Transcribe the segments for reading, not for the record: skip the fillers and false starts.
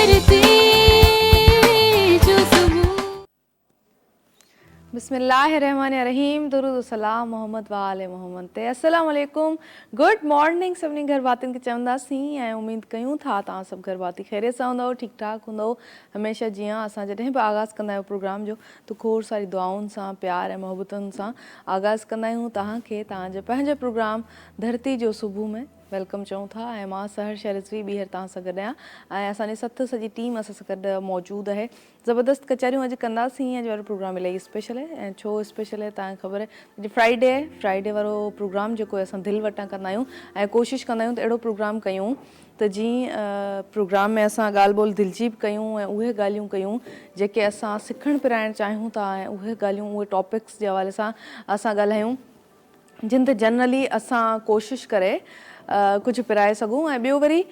धरती जो सुबह। बिस्मिल्लाहिर्रहमानिर्रहीम, दुरूद सलाम मोहम्मद वाले मोहम्मद ते। अस्सलाम वालेकुम, गुड मॉर्निंग सभिनी घर वातियुनि खे चवंदासीं ऐं उमेद कयूं था तव्हां सभु घर वाती ख़ैरियत सां हूंदव, ठीकु ठाक हूंदव। हमेशह जीअं असां जॾहिं बि आगाज़ कंदा आहियूं प्रोग्राम जो त खोड़ सारी दुआउनि सां, प्यार ऐं मोहबतुनि सां आगाज़ कंदा आहियूं। तव्हांखे तव्हांजे पंहिंजे प्रोग्राम धरती जो सुबुह में वेलकम चऊं था ऐं मां सहर शहरज़वी ॿीहर तव्हां सां गॾु आहियां ऐं असांजी सॼी टीम असां सां गॾु मौजूदु आहे। ज़बरदस्त कचहरियूं अॼु कंदासीं। अॼु वारो प्रोग्राम इलाही स्पेशल आहे ऐं छो स्पेशल आहे तव्हांखे ख़बर आहे, अॼु फ्राइडे आहे। फ्राइडे वारो प्रोग्राम जेको आहे असां दिलि वटां कंदा आहियूं ऐं कोशिशि कंदा आहियूं त अहिड़ो प्रोग्राम कयूं त जीअं प्रोग्राम में असां ॻाल्हि ॿोल दिलि जी बि कयूं ऐं उहे ॻाल्हियूं कयूं जेके असां सिखणु पिराइणु चाहियूं था ऐं उहे ॻाल्हियूं उहे टॉपिक्स जे हवाले सां असां ॻाल्हायूं जिन ते जनरली असां कोशिशि करे कुझु पिराए सघूं ऐं ॿियो वरी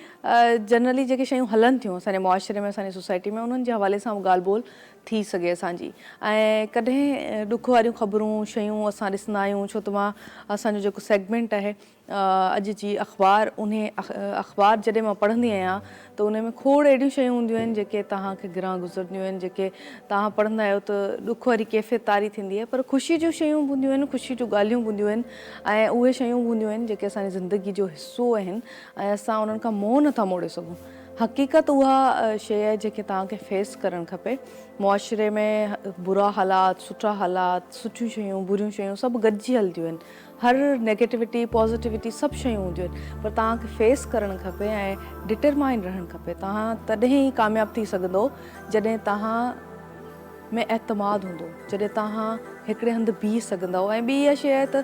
जनरली जेके शयूं हलनि थियूं असांजे मुआशिरे में, असांजी सोसाइटी में, उन्हनि जे हवाले सां ॻाल्हि ॿोल थी सघे असांजी। ऐं कॾहिं ॾुख वारियूं ख़बरूं शयूं असां ॾिसंदा आहियूं छो त मां असांजो जेको सेगमेंट आहे अॼु जी अख़बार, उन अख़बार जॾहिं मां पढ़ंदी आहियां त उन में खोड़ अहिड़ियूं शयूं हूंदियूं आहिनि जेके तव्हांखे गिरां गुज़रंदियूं आहिनि, जेके तव्हां पढ़ंदा आहियो त ॾुख वारी कैफ़ियत तारी थींदी आहे, पर ख़ुशी जूं शयूं बि हूंदियूं आहिनि, ख़ुशी जूं ॻाल्हियूं बि हूंदियूं आहिनि ऐं उहे शयूं बि हूंदियूं आहिनि जेके असांजी ज़िंदगी जो हिसो आहिनि ऐं असां उन्हनि खां मोह नथा मोड़े सघूं। हक़ीक़त उहा शइ आहे जेके तव्हांखे फेस करणु खपे। मुआशिरे में बुरा हालात, सुठा हालात, सुठियूं शयूं, बुरियूं शयूं सभु गॾिजी हलंदियूं आहिनि। हर नेगेटिविटी पॉज़िटिविटी सभु शयूं हूंदियूं आहिनि, पर तव्हांखे फेस करणु खपे ऐं डिटरमाइन रहणु खपे। तव्हां तॾहिं ई कामयाबु थी सघंदो जॾहिं तव्हां में एतमाद हूंदो, जॾहिं तव्हां हिकिड़े हंधि बीह सघंदव। ऐं ॿी इहा शइ आहे त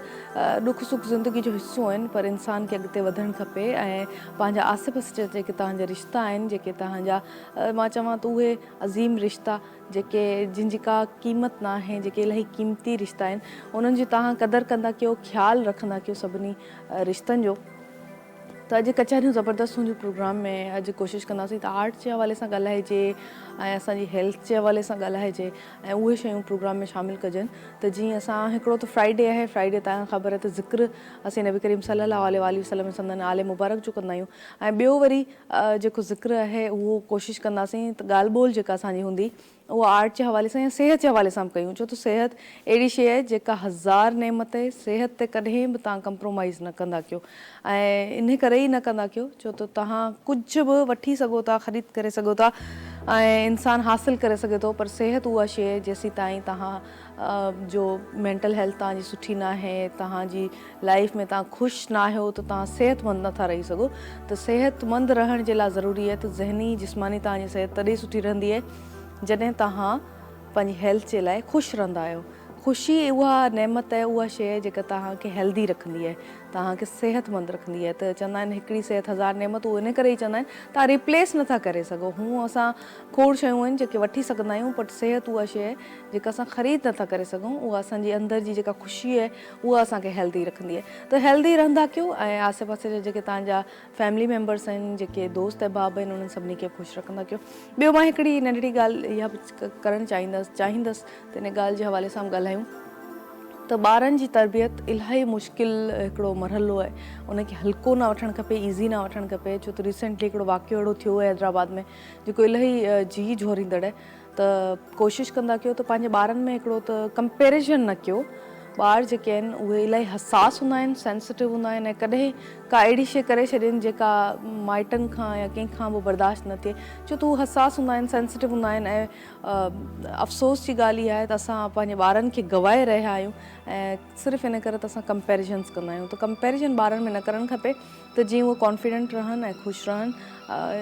ॾुख सुख ज़िंदगी जो हिसो आहिनि, पर इंसान खे अॻिते वधणु खपे ऐं पंहिंजा आसे पासे जा जेके तव्हांजा रिश्ता आहिनि, जेके तव्हांजा मां चवां त उहे अज़ीम रिश्ता जेके जिन जी का क़ीमत न आहे, जेके इलाही क़ीमती रिश्ता आहिनि, उन्हनि जी तव्हां क़दुरु कंदा कयो, ख़्यालु रखंदा कयो सभिनी रिश्तनि जो। त अॼु कचहरियूं ज़बरदस्त हूंदियूं प्रोग्राम में। अॼु कोशिशि कंदासीं त आर्ट जे हवाले सां ॻाल्हाइजे ऐं असांजी हेल्थ जे हवाले सां ॻाल्हाइजे ऐं उहे शयूं प्रोग्राम में शामिलु कजनि त जीअं असां हिकिड़ो त फ्राइडे आहे, फ्राइडे तव्हांखे ख़बर आहे त ज़िक्र असीं नबी करीम सल्लल्लाहु अलैहि वसल्लम संदन आले मुबारक जो कंदा आहियूं ऐं ॿियो वरी जेको ज़िक्र आहे उहो कोशिशि कंदासीं त ॻाल्हि ॿोल जेका असांजी हूंदी उहा आर्ट जे हवाले सां या सिहत जे हवाले सां बि कयूं, छो त सिहत अहिड़ी शइ आहे जेका हज़ार नेमत आहे। सिहत ते कॾहिं बि तव्हां कंप्रोमाइज़ न कंदा कयो ऐं इन करे ई न कंदा कयो छो त तव्हां कुझु बि वठी सघो था, ख़रीद करे सघो था ऐं इंसानु हासिलु करे सघे थो, पर सिहत उहा शइ आहे जेसीं ताईं तव्हां जो मेंटल हेल्थ तव्हांजी सुठी न आहे, तव्हांजी लाइफ में तव्हां ख़ुशि न आहियो त तव्हां सेहतमंद नथा रही सघो। त सेहतमंद रहण जे लाइ ज़रूरी आहे त ज़हनी जिस्मानी तव्हांजी सिहत तॾहिं सुठी रहंदी आहे जॾहिं तव्हां पंहिंजी हेल्थ जे लाइ ख़ुशि रहंदा आहियो। ख़ुशी उहा नेमत आहे, उहा शइ आहे जेका तव्हांखे हेल्दी रखंदी आहे, तव्हांखे सेहतमंद रखंदी आहे। त चवंदा आहिनि हिकिड़ी सिहत हज़ार नेमतूं, इन करे ई चवंदा आहिनि तव्हां रिप्लेस नथा करे सघो। हूअं असां खोड़ शयूं आहिनि जेके वठी सघंदा आहियूं, बट सिहत उहा शइ आहे जेका असां ख़रीद नथा करे सघूं। उहा असांजी अंदरि जी जेका ख़ुशी आहे उहा असांखे हेल्दी रखंदी आहे। त हेल्दी रहंदा कयो ऐं आसे पासे जा जेके तव्हांजा फैमिली मेंबर्स आहिनि, जेके दोस्त अहबाब आहिनि, उन्हनि सभिनी खे ख़ुशि रखंदा कयो। ॿियो मां हिकिड़ी नंढड़ी ॻाल्हि इहा बि करणु चाहींदसि त इन ॻाल्हि जे हवाले सां ॻाल्हायूं त ॿारनि जी तरबियत इलाही मुश्किल हिकिड़ो मरहलो आहे। उनखे हल्को न वठणु खपे, ईज़ी न वठणु खपे, छो त रिसेंटली हिकिड़ो वाक़ियो अहिड़ो थियो आहे हैदराबाद में जेको इलाही जी झोरींदड़ आहे। त कोशिशि कंदा कयो त पंहिंजे ॿारनि में हिकिड़ो त कंपेरिज़न न कयो। ॿार जेके आहिनि उहे इलाही हसास हूंदा आहिनि, सेंसिटिव हूंदा आहिनि ऐं कॾहिं का अहिड़ी शइ करे छॾनि जेका माइटनि खां या कंहिंखां बि बर्दाश्त न थिए, छो त उहे हसास हूंदा आहिनि, सेंसिटिव हूंदा आहिनि। ऐं अफ़सोस जी ॻाल्हि इहा आहे त असां पंहिंजे ॿारनि खे गवाए रहिया आहियूं ऐं सिर्फ़ु इन करे त असां कंपेरिजन्स कंदा आहियूं। त कंपेरिजन ॿारनि में न करणु खपे त जीअं उहे कॉन्फिडेंट रहनि ऐं ख़ुशि रहनि।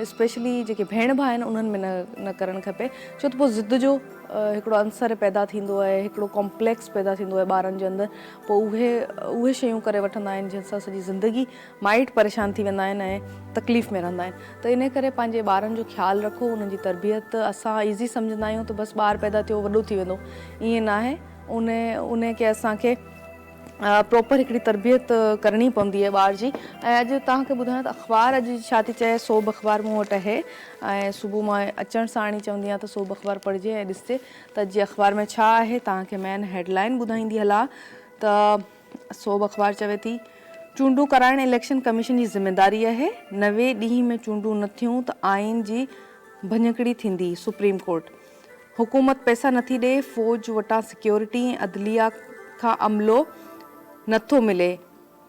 स्पेशली जेके भेण भाउ आहिनि उन्हनि में न करणु खपे, छो त पोइ ज़िद जो हिकिड़ो अंसर पैदा थींदो आहे, हिकिड़ो कॉम्प्लेक्स पैदा थींदो आहे ॿारनि जे अंदरि। पोइ उहे शयूं करे वठंदा आहिनि जंहिंसां सॼी ज़िंदगी माइट परेशान थी वेंदा आहिनि ऐं तकलीफ़ में रहंदा आहिनि। त इन करे पंहिंजे ॿारनि जो ख़्यालु रखो, उन्हनि जी तरबियत असां ईज़ी सम्झंदा आहियूं त बसि ॿारु पैदा थियो वॾो थी वेंदो, ईअं न आहे। उनखे असांखे प्रॉपर हिकिड़ी तरबियत करणी पवंदी आहे ॿार जी। ऐं अॼु तव्हांखे ॿुधायां त अख़बार अॼु छा थी चए, सोभ अख़बार मूं वटि आहे ऐं सुबुह मां अचण साण ई चवंदी आहियां त सोभ अख़बार पढ़िजे ऐं ॾिसजे त अॼु जे अख़बार में छा आहे। तव्हांखे मेन हेडलाइन ॿुधाईंदी हलां त सोभ अख़बार चवे थी, चूंडूं कराइण इलेक्शन कमीशन जी ज़िमेदारी आहे, 90 ॾींहं में चूंडूं न थियूं त आइन जी भञकड़ी थींदी सुप्रीम कोर्ट। हुकूमत पैसा नथी ॾे, फ़ौज वटां सिक्योरिटी ऐं अदलिया खां अमलो नथो मिले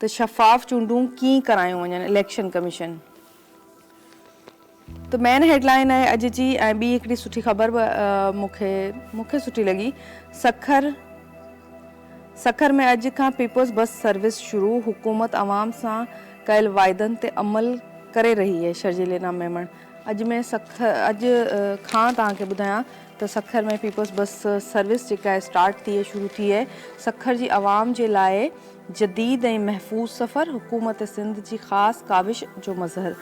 त शफ़ाफ़ चूंडूं कीअं करायूं वञनि इलेक्शन कमीशन। त मेन हेडलाइन आहे अॼु जी। ऐं ॿी हिकिड़ी सुठी ख़बर बि मूंखे सुठी लॻी। सखर में अॼु खां पीपल्स बस सर्विस शुरू। हुकूमत अवाम सां कयल वाइदनि ते अमल करे रही है। शर्जीलेना मेमण। अॼु खां तव्हांखे ॿुधायां त सखर में पीपल्स बस सर्विस जेका आहे स्टार्ट थी शुरू थी आहे। सखर जी आवाम जे लाइ जदीद ऐं महफ़ूज़ सफ़र, हुकूमत सिंध जी ख़ासि काविश जो मज़हर।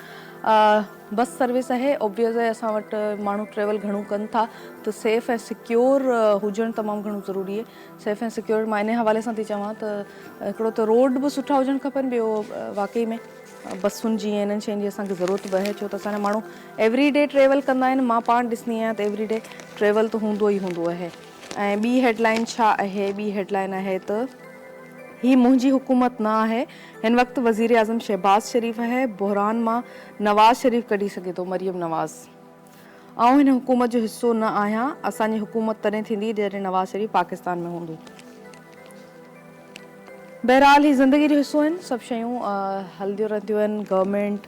बस सर्विस आहे, ऑब्वियस आहे असां वटि माण्हू ट्रेवल घणो कनि था त सेफ़ ऐं सिक्योर हुजणु तमामु घणो ज़रूरी आहे। सेफ़ ऐं सिक्योर मां इन हवाले सां थी चवां त हिकिड़ो त रोड बि सुठा हुजणु खपनि, ॿियो वाक़ई में बसुनि जी ऐं इन्हनि शयुनि जी असांखे ज़रूरत बि आहे, छो त असांजा माण्हू एवरी डे ट्रेवल कंदा आहिनि। मां पाण ॾिसंदी आहियां त एवरी डे ट्रेवल त हूंदो ई हूंदो आहे। ऐं ॿी हेडलाइन छा आहे? ॿी हेडलाइन आहे त ही मुंहिंजी हुकूमत न आहे। हिन वक़्तु वज़ीर आज़म शहबाज़ शरीफ़ आहे। बहरान मां नवाज़ शरीफ़ कढी सघे थो, मरियम नवाज़। आउं हिन हुकूमत जो हिसो न आहियां। असांजी हुकूमत तॾहिं थींदी जॾहिं नवाज़ शरीफ़ पाकिस्तान में हूंदो। बहरहाल ही ज़िंदगी जो हिसो आहिनि। सभु शयूं हलंदियूं रहंदियूं आहिनि, गवर्नमेंट,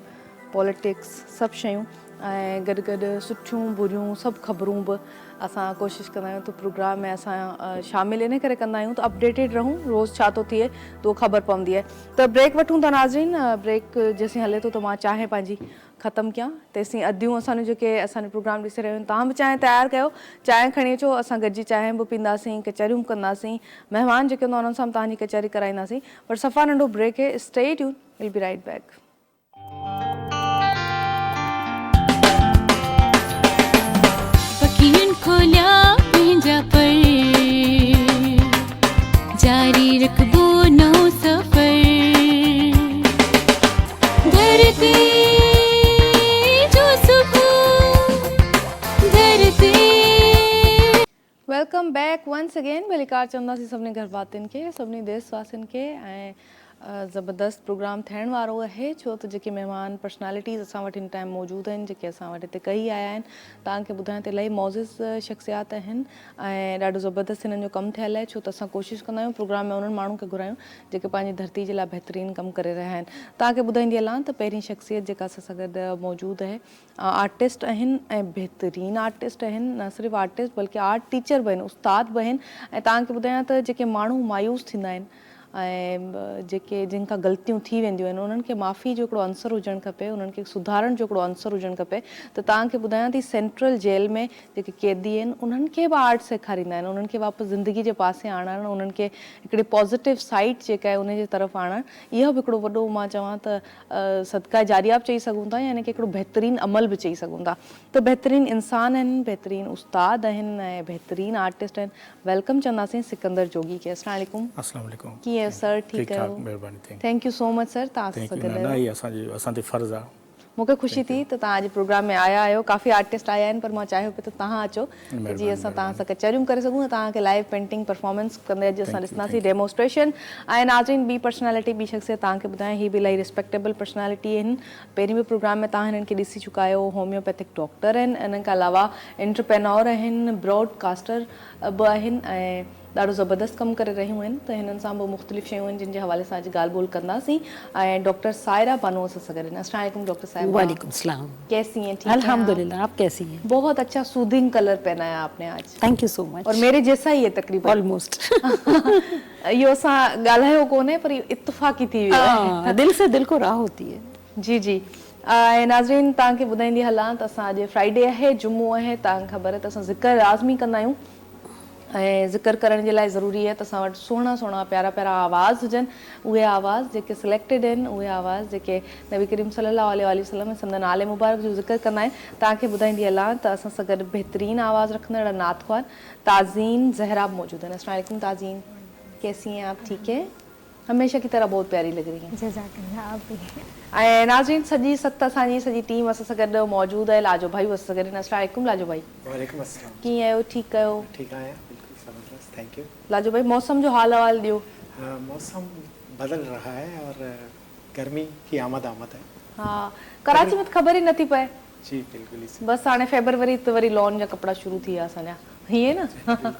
पॉलिटिक्स, सभु शयूं। ऐं गॾु गॾु सुठियूं बुरियूं सभु ख़बरूं बि असां कोशिशि कंदा आहियूं त प्रोग्राम में असां शामिलु इन करे कंदा आहियूं त अपडेटेड रहूं, रोज़ु छा थो थिए त उहो ख़बर पवंदी आहे। त ब्रेक वठूं था नाज़रीन। ब्रेक जेसीं हले थो त मां चांहि पंहिंजी ख़तमु कयां, तेसीं अदियूं असांजो जेके असांजो प्रोग्राम ॾिसी रहिया आहिनि, तव्हां बि चांहि तयारु कयो, चांहि खणी अचो, असां गॾिजी चांहि बि पीअंदासीं, कचरियूं कंदासीं, महिमान जेके हूंदा उन्हनि सां तव्हांजी कचहरी कराईंदासीं। पर सफ़ा नंढो ब्रेक है, stay tune, will be right back. खोलिया पंहिंजा पर जारी रखबो नौ सफ़र धरती जो सुबह धरती। Welcome back once again. भलीकार चवंदासीं सभिनी घर वातियुनि खे, सभिनी देशवासियुनि खे। ऐं ज़बरदस्त प्रोग्राम थियण वारो आहे, छो त जेके महिमान पर्सनैलिटीज़ असां वटि हिन टाइम मौजूदु आहिनि, जेके असां वटि हिते कई आया आहिनि, तव्हांखे ॿुधायां त इलाही मौज़िज़ शख़्सियात आहिनि ऐं ॾाढो ज़बरदस्त हिननि जो कमु थियल आहे। छो त असां कोशिशि कंदा आहियूं प्रोग्राम में उन्हनि माण्हुनि खे घुरायूं जेके पंहिंजी धरती जे लाइ बहितरीनु कमु करे रहिया आहिनि। तव्हांखे ॿुधाईंदी हलां त पहिरीं शख़्सियत जेका असां सां गॾु मौजूदु आहे, आर्टिस्ट आहिनि ऐं बहितरीनु आर्टिस्ट आहिनि। न सिर्फ़ु आर्टिस्ट बल्कि आर्ट टीचर बि आहिनि, उस्ताद बि आहिनि। ऐं तव्हांखे ॿुधायां त जेके माण्हू मायूस थींदा आहिनि ऐं जेके जिन खां ग़लतियूं थी वेंदियूं आहिनि, उन्हनि खे माफ़ी जो हिकिड़ो अंसर हुजणु खपे, उन्हनि खे सुधारण जो हिकिड़ो अंसर हुजणु खपे। त तव्हांखे ॿुधायां थी, सेंट्रल जेल में जेके क़ैदी आहिनि उन्हनि खे बि आर्ट सेखारींदा आहिनि, उन्हनि खे वापसि ज़िंदगी जे पासे आणणु, उन्हनि खे हिकिड़ी पॉज़िटिव साइड जेका आहे उन जे तरफ़ आणणु, इहो बि हिकिड़ो वॾो मां चवां त सदका जारिया बि चई सघूं था, यानी कि हिकिड़ो बहितरीनु अमल बि चई सघूं था। त बहितरीनु इंसान आहिनि, बहितरीनु उस्ताद आहिनि ऐं बहितरीनु आर्टिस्ट आहिनि। वेलकम चवंदासीं सिकंदर जोगी खे। अस्सलाम वालेकुम। अस्सलाम वालेकुम। कीअं सर? ठीकु आहियो? महिरबानी। Thank you so much sir, तव्हां सां गॾु आहियो। असांजी फ़र्ज़ आहे। मूंखे ख़ुशी थी त तव्हां अॼु प्रोग्राम में आया आहियो। काफ़ी आर्टिस्ट आया आहिनि, पर मां चाहियो पियो त तव्हां अचो त जीअं असां तव्हां सां कचहरियूं करे सघूं, तव्हांखे लाइव पेंटिंग परफॉर्मेंस कंदे अॼु असां ॾिसंदासीं, डेमोस्ट्रेशन। ऐं नाज़रीन, ॿी पर्सनैलिटी, ॿी शख़्सियत तव्हांखे ॿुधायां, ही बि इलाही रिस्पेक्टेबल पर्सनैलिटी आहिनि। पहिरीं बि प्रोग्राम में तव्हां हिननि खे ॾिसी चुका आहियो। होम्योपैथिक डॉक्टर आहिनि, इन खां अलावा एंटरप्रेन्योर आहिनि, ब्रॉडकास्टर बि आहिनि ऐं ॾाढो ज़बरदस्त कमु करे रहियूं आहिनि। त हिननि सां बि मुख़्तलिफ़ शयूं आहिनि जिन जे हवाले सां अॼु ॻाल्हि ॿोल कंदासीं। ऐं डॉक्टर सायरा बानो असां सां गॾु आहिनि। अस्सलाम वालेकुम डॉक्टर साहिबा। वालेकुम सलाम। कैसी हैं? ठीक हैं? अल्हम्दुलिल्लाह, आप कैसी हैं? बहुत अच्छा सूदिंग कलर पहनाया आपने आज। Thank you so much. और मेरे जैसा ही है तकरीबन ऑलमोस्ट। इहो असां ॻाल्हायो कोन्हे, पर इत्तफ़ाक़ी थी वियो आहे। दिल से दिल को राह होती है। जी जी। ऐं नाज़रीन, तव्हांखे ॿुधाईंदी हलां त असां अॼु फ्राइडे आहे, जुमो आहे, तव्हांखे ख़बर आहे त असां ज़िक्र लाज़मी कंदा आहियूं। ऐं ज़िक्र करण जे लाइ ज़रूरी आहे त असां वटि सुहिणा सुहिणा प्यारा प्यारा आवाज़ हुजनि। उहे आवाज़ जेके सिलेक्टेड आहिनि, उहे आवाज़ जेके नबी करीम सल्लल्लाहु अलैहि वसल्लम में संदन आले मुबारक जो ज़िक्र कंदा आहिनि। तव्हांखे ॿुधाईंदी हलां त असां सां गॾु बहितरीनु आवाज़ रखंदड़ नातख़्वान ताज़ीन ज़हरा मौजूद आहिनि। अस्सलाम वालेकुम ताज़ीन, कैसी हैं आप? ठीक है, हमेशा की तरह बहुत प्यारी लग रही हैं। जज़ाकल्लाह, आप भी। ऐं नाज़रीन, सॼी सॼी टीम असां सां गॾु मौजूदु आहे। लाजो भाई असां सां गॾु आहिनि। अस्सलाम वालेकुम लाजो भाई। वालेकुम अस्सलाम। कीअं आहियो? ठीकु आहियो? ठीकु आहियां, बिल्कुल ज़बरदस्त, थैंक यू। लाजो भाई, मौसम जो हाल अहवाल ॾियो। मौसम बदल रहा है और गर्मी की आमद है। हाँ, कराची में ख़बर ही नथी पए। जी बिल्कुल ही सही। बस हाणे फेब्रुवरी त वरी लॉन जा कपिड़ा शुरू थी विया असांजा हीअं न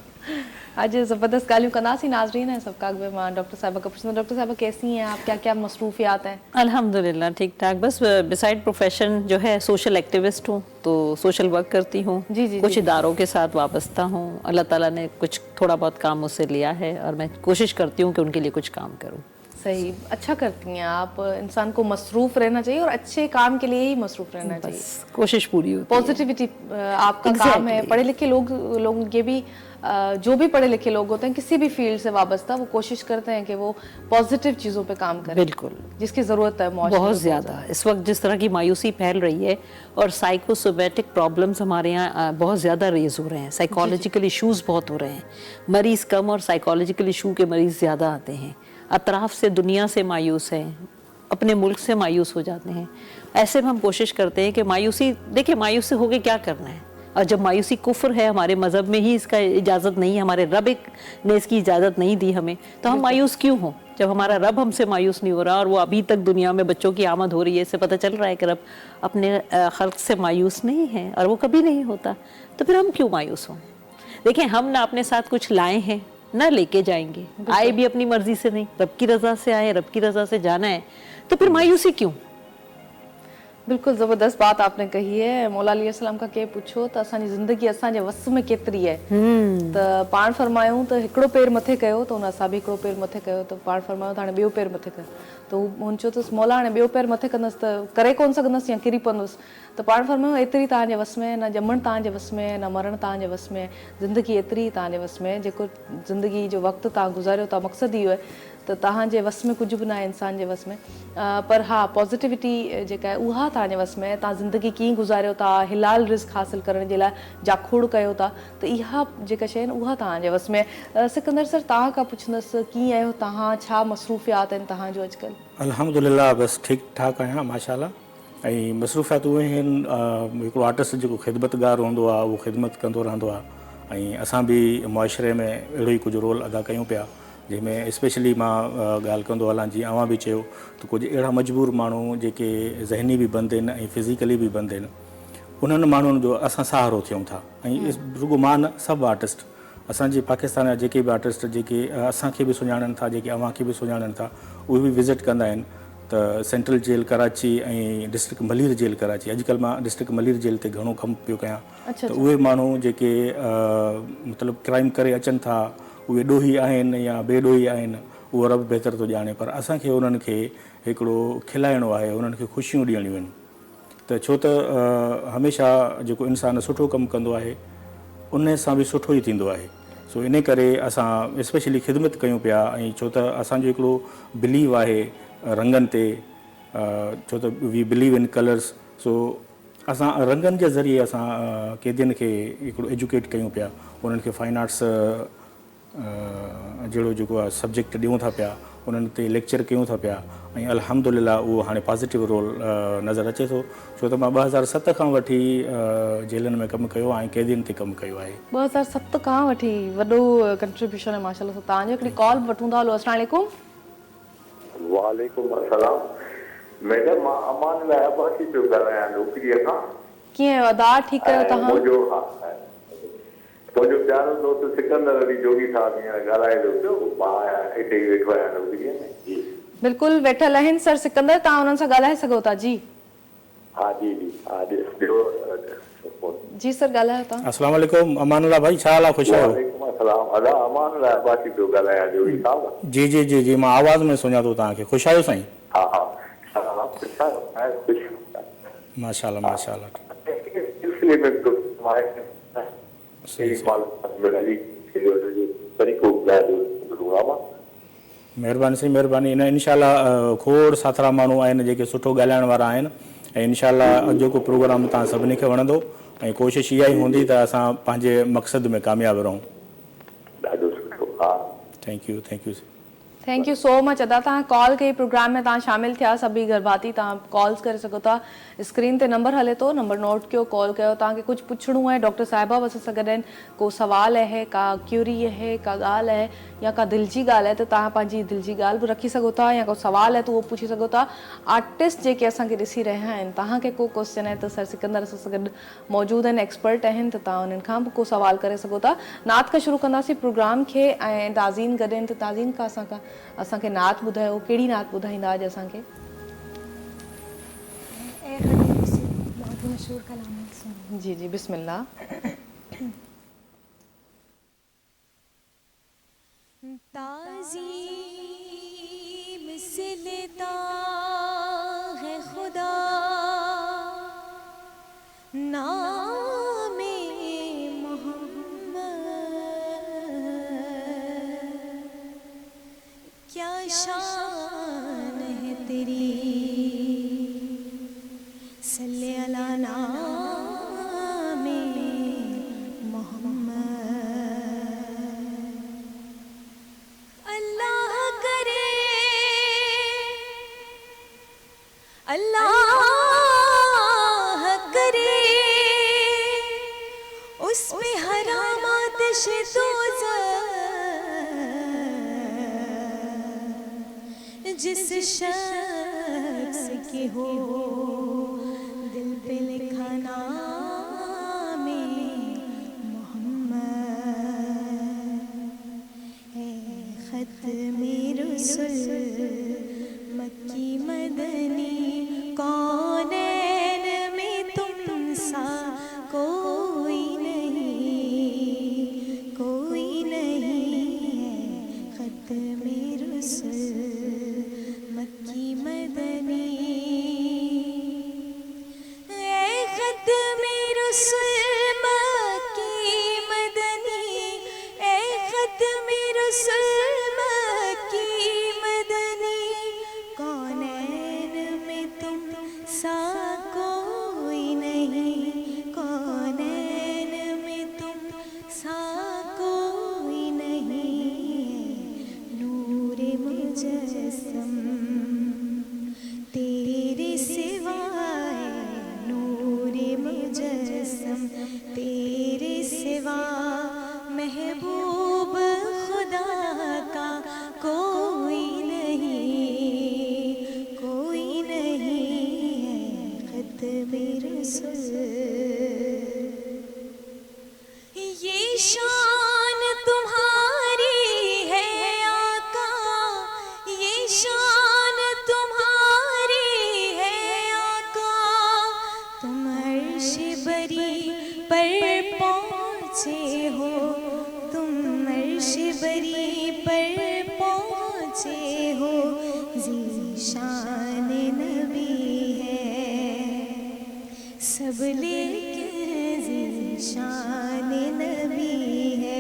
आज ज़बरदस्त ॻाल्हियूं कंदासीं नाज़रीन है सबका अॻु में मां डॉक्टर साहिबा खां पुछंदमि डॉक्टर साहिबा कैसी हैं आप, क्या क्या मसरूफियात हैं? अल्हम्दुलिल्लाह ठीक ठाक। बस बिसाइड प्रोफेशन जो है सोशल एक्टिविस्ट हूँ, तो सोशल वर्क करती हूँ। जी, जी, कुछ जी। इदारों के साथ वाबस्ता हूँ। अल्लाह ताला ने कुछ थोड़ा बहुत काम मुझसे लिया है और मैं कोशिश करती हूँ कि उनके लिए कुछ काम करूँ। सही, अच्छा करती हैं आप। इंसान को मसरूफ रहना चाहिए और अच्छे काम के लिए ही मसरूफ रहना चाहिए। बस कोशिश पूरी होती है। पॉजिटिविटी आपका काम है। Exactly. पढ़े लिखे लोग ये भी जो भी पढ़े लिखे लोग होते हैं किसी भी फील्ड से वाबस्ता, वो कोशिश करते हैं कि वो पॉजिटिव चीज़ों पे काम करें, बिल्कुल, जिसकी ज़रूरत है मुआशरे बहुत में ज़्यादा। इस वक्त जिस तरह की मायूसी फैल रही है और साइकोसोमेटिक प्रॉब्लम्स हमारे यहाँ बहुत ज़्यादा रेज हो रहे हैं, साइकोलॉजिकल इश्यूज बहुत हो रहे हैं। मरीज़ कम और साइकोलॉजिकल इशू के मरीज़ ज़्यादा आते हैं। अतराफ से दुनिया से मायूस हैं, अपने मुल्क से मायूस हो जाते हैं। ऐसे में हम कोशिश करते हैं कि मायूसी, देखिए मायूस से होके क्या करना है, और जब मायूसी कुफ्र है, हमारे मज़हब में ही इसका इजाज़त नहीं है, हमारे रब ने इसकी इजाज़त नहीं दी हमें, तो हम मायूस क्यों हों? जब हमारा रब हमसे मायूस नहीं हो रहा और वो अभी तक दुनिया में बच्चों की आमद हो रही है, इससे पता चल रहा है कि रब अपने खल्क से मायूस नहीं है और वो कभी नहीं होता, तो फिर हम क्यों मायूस हों? देखिए हम ना अपने साथ कुछ लाए हैं ना लेके जाएंगे, आए भी अपनी मर्जी से नहीं, रब की रज़ा से आए, रब की रज़ा से जाना है, तो फिर मायूसी क्यों? बिल्कुल ज़बरदस्त बात आपने कही है। मौला अली अस्सलाम का के पुछो त असांजी ज़िंदगी असांजे वस में केतिरी है, त पाण फरमायूं त हिकिड़ो पेर मथे कयो त उन असां बि हिकिड़ो पेर मथे कयो, त पाण फरमायूं त हाणे ॿियो पेर मथे कयो, त हुन चयो त मौला हाणे ॿियो पेर मथे कंदसि त करे कोन सघंदसि या किरी पवंदुसि, त पाण फरमायूं एतिरी तव्हांजे वस में, न ॼमणु तव्हांजे वस में, न मरणु तव्हांजे वस में, ज़िंदगी एतिरी तव्हांजे वस में, जेको ज़िंदगी जो वक़्तु तव्हां गुज़ारियो था मक़सदु इहो आहे त तव्हांजे वस में कुझु बि न आहे इंसान जे वस में, पर हा पॉज़िटिविटी जेका आहे उहा तव्हांजे वस में आहे। तव्हां ज़िंदगी कीअं गुज़ारियो था, हिलाल रिस्क हासिल करण जे लाइ जाखोड़ कयो था, त इहा जेका शइ आहिनि उहा तव्हांजे वस में आहे। सिकंदर सर तव्हां खां पुछंदसि कीअं आहियो तव्हां, छा मसरूफ़ियात आहिनि तव्हांजो अॼुकल्ह? अल्हम्दुलिल्लाह बस ठीकु ठाकु आहियां माशाल्लाह। ऐं मसरूफ़ियात उहे आहिनि, हिकिड़ो आर्टिस्ट जेको ख़िदमतगार हूंदो आहे उहो ख़िदमत कंदो रहंदो आहे, ऐं असां बि मुआशरे में अहिड़ो ई कुझु रोल अदा कयूं पिया, जंहिंमें स्पेशली मां ॻाल्हि कंदो हलां, जीअं अवां बि चयो त कुझु अहिड़ा मजबूर माण्हू जेके ज़हनी बि बंदि आहिनि ऐं फिज़िकली बि बंदि आहिनि, उन्हनि माण्हुनि जो असां सहारो थियूं था। ऐं रुगो मां न, सभु आर्टिस्ट, असांजे पाकिस्तान जा जेके बि आर्टिस्ट जेके असांखे बि सुञाणनि था, जेके अव्हां खे बि सुञाणनि था, उहे बि विज़िट कंदा आहिनि। त सेंट्रल जेल कराची ऐं डिस्ट्रिक्ट मलीर जेल कराची, अॼुकल्ह मां डिस्ट्रिक्ट मलीर जेल ते घणो कमु पियो कयां, त उहे माण्हू जेके मतिलबु क्राइम करे अचनि था, उहे ॾोही आहिनि या बेॾोही आहिनि, उहो रब बहितर थो ॼाणे, पर असांखे उन्हनि खे हिकिड़ो खिलाइणो आहे, उन्हनि खे ख़ुशियूं ॾियणियूं आहिनि। त छो त हमेशह जेको इंसानु सुठो कमु कंदो आहे उन सां बि सुठो ई थींदो आहे। सो इन करे असां स्पेशली ख़िदमत कयूं पिया, ऐं छो त असांजो हिकिड़ो बिलीव आहे रंगनि ते, छो त वी बिलीव इन कलर्स। सो असां रंगनि जे ज़रिए असां क़ैदियुनि खे हिकिड़ो एजुकेट कयूं पिया, उन्हनि खे फाइन आर्ट्स जहिड़ो जेको आहे सब्जेक्ट ॾियूं था पिया, उन्हनि ते लेक्चर कयूं था पिया, ऐं अल्हम्दुलिल्लाह उहो हाणे पॉज़िटिव रोल नज़र अचे थो। छो त मां 2007 खां वठी जेलनि में कमु कयो ऐं क़ैदियुनि ते कमु कयो आहे। 2007 खां वठी वॾो कंट्रीब्यूशन आहे माशाल्लाह। तव्हांजो हिकिड़ी कॉल वठूं था। हलो अस्सलाम वालेकुम। वालेकुम अस्सलाम। मैडम मां अमान लाइ अबासी पियो ॻाल्हायां नौकरीअ खां। कीअं आहियो? आदार ठीकु आहियो तव्हां? मुंहिंजो प्यारो दोस्त सिकंदर अली जोगी साहब हींअर ॻाल्हाए पियो, मां हिते ई वेठो आहियां नौकरीअ में। जी बिल्कुलु वेठल आहिनि सर सिकंदर, तव्हां हुननि सां ॻाल्हाए सघो था। जी हा जी जी हा जी सर ॻाल्हायो तव्हां। अस्सलाम वालेकुम अमान अल्लाह भाई, छा हाल आहे? ख़ुशि आहियो? वालेकुम अस्सलाम। अदा अमान लाइ अबासी पियो ॻाल्हायां जोगी साहब। जी जी जी जी, मां आवाज़ में सुञा थो तव्हांखे। ख़ुशि आहियो साईं? हा हा ख़ुशि माशाल्लाह माशाल्लाह। सिलसिले में महिरबानी साईं महिरबानी। इन इनशाला खोड़ साथरा माण्हू आहिनि जेके सुठो ॻाल्हाइण वारा आहिनि, ऐं इनशाला जेको प्रोग्राम तव्हां सभिनी खे वणंदो, ऐं कोशिशि इहा ई हूंदी त असां पंहिंजे मक़सद में कामयाबु रहूं। ॾाढो सुठो। हा thank U thank you so much अदा तव्हां कॉल कई प्रोग्राम में तव्हां शामिल थिया सभी गर्भाती तव्हां कॉल्स करे सघो था स्क्रीन ते नंबर हले थो नंबर नोट कयो कॉल कयो तव्हांखे कुझु पुछणो आहे डॉक्टर साहिबा बस सां गॾु आहिनि को सवाल आहे का क्यूरी आहे का ॻाल्हि आहे या का दिलि जी ॻाल्हि आहे त तव्हां पंहिंजी दिलि जी ॻाल्हि बि रखी सघो था या को सवाल आहे त उहो पुछी सघो था आर्टिस्ट जेके असांखे ॾिसी रहिया आहिनि तव्हांखे को क्वेश्चन आहे त सर सिकंदर असां सां गॾु मौजूदु आहिनि एक्सपर्ट आहिनि त तव्हां उन्हनि खां बि को सवाल करे सघो था नात खां शुरू कंदासीं प्रोग्राम खे ऐं ताज़ीन गॾु आहिनि त ताज़ीन खां असांखे नात ॿुधायो कहिड़ी नात ॿुधाईंदा अॼु असांखे बहुत ही मशहूर कलाम है जी जी बिस्मिल्लाह ताज़ीम से लेता है खुदा नामे मोहम्मद क्या शान है तेरी सल्ले अला नामे मोहम्मद अल्लाह करे अल्लाह करे उस पे हरामात से जिस शख्स के हो दिल पे लिखा नामे मोहम्मद है ख़त्मे रुसूल मक्की मदनी कौनैन में तुम सा कोई नहीं है ख़त्मे रुसूल मक्की मदनी ख़त्मे रुसूल मक्की मदनी ख़त्मे रुसूल मक्की मदनी कौनैन में तुम सा कोई नहीं कौनैन में तुम सा कोई नहीं नूरे मुजस्सम तेरे सिवाय नूरे मुजस्सम तेरे सिवा महबूब खुदा का कोई नहीं है ख़त्मे रसूल ये शान तुम्हारी है आका ये शान तुम्हारी है आका तुम अर्श बरी पर पहुँचे हो तुम अर्श बरी पर पहुँचे हो ज़ीशान नबी है सब लेकिन ज़ीशान नबी है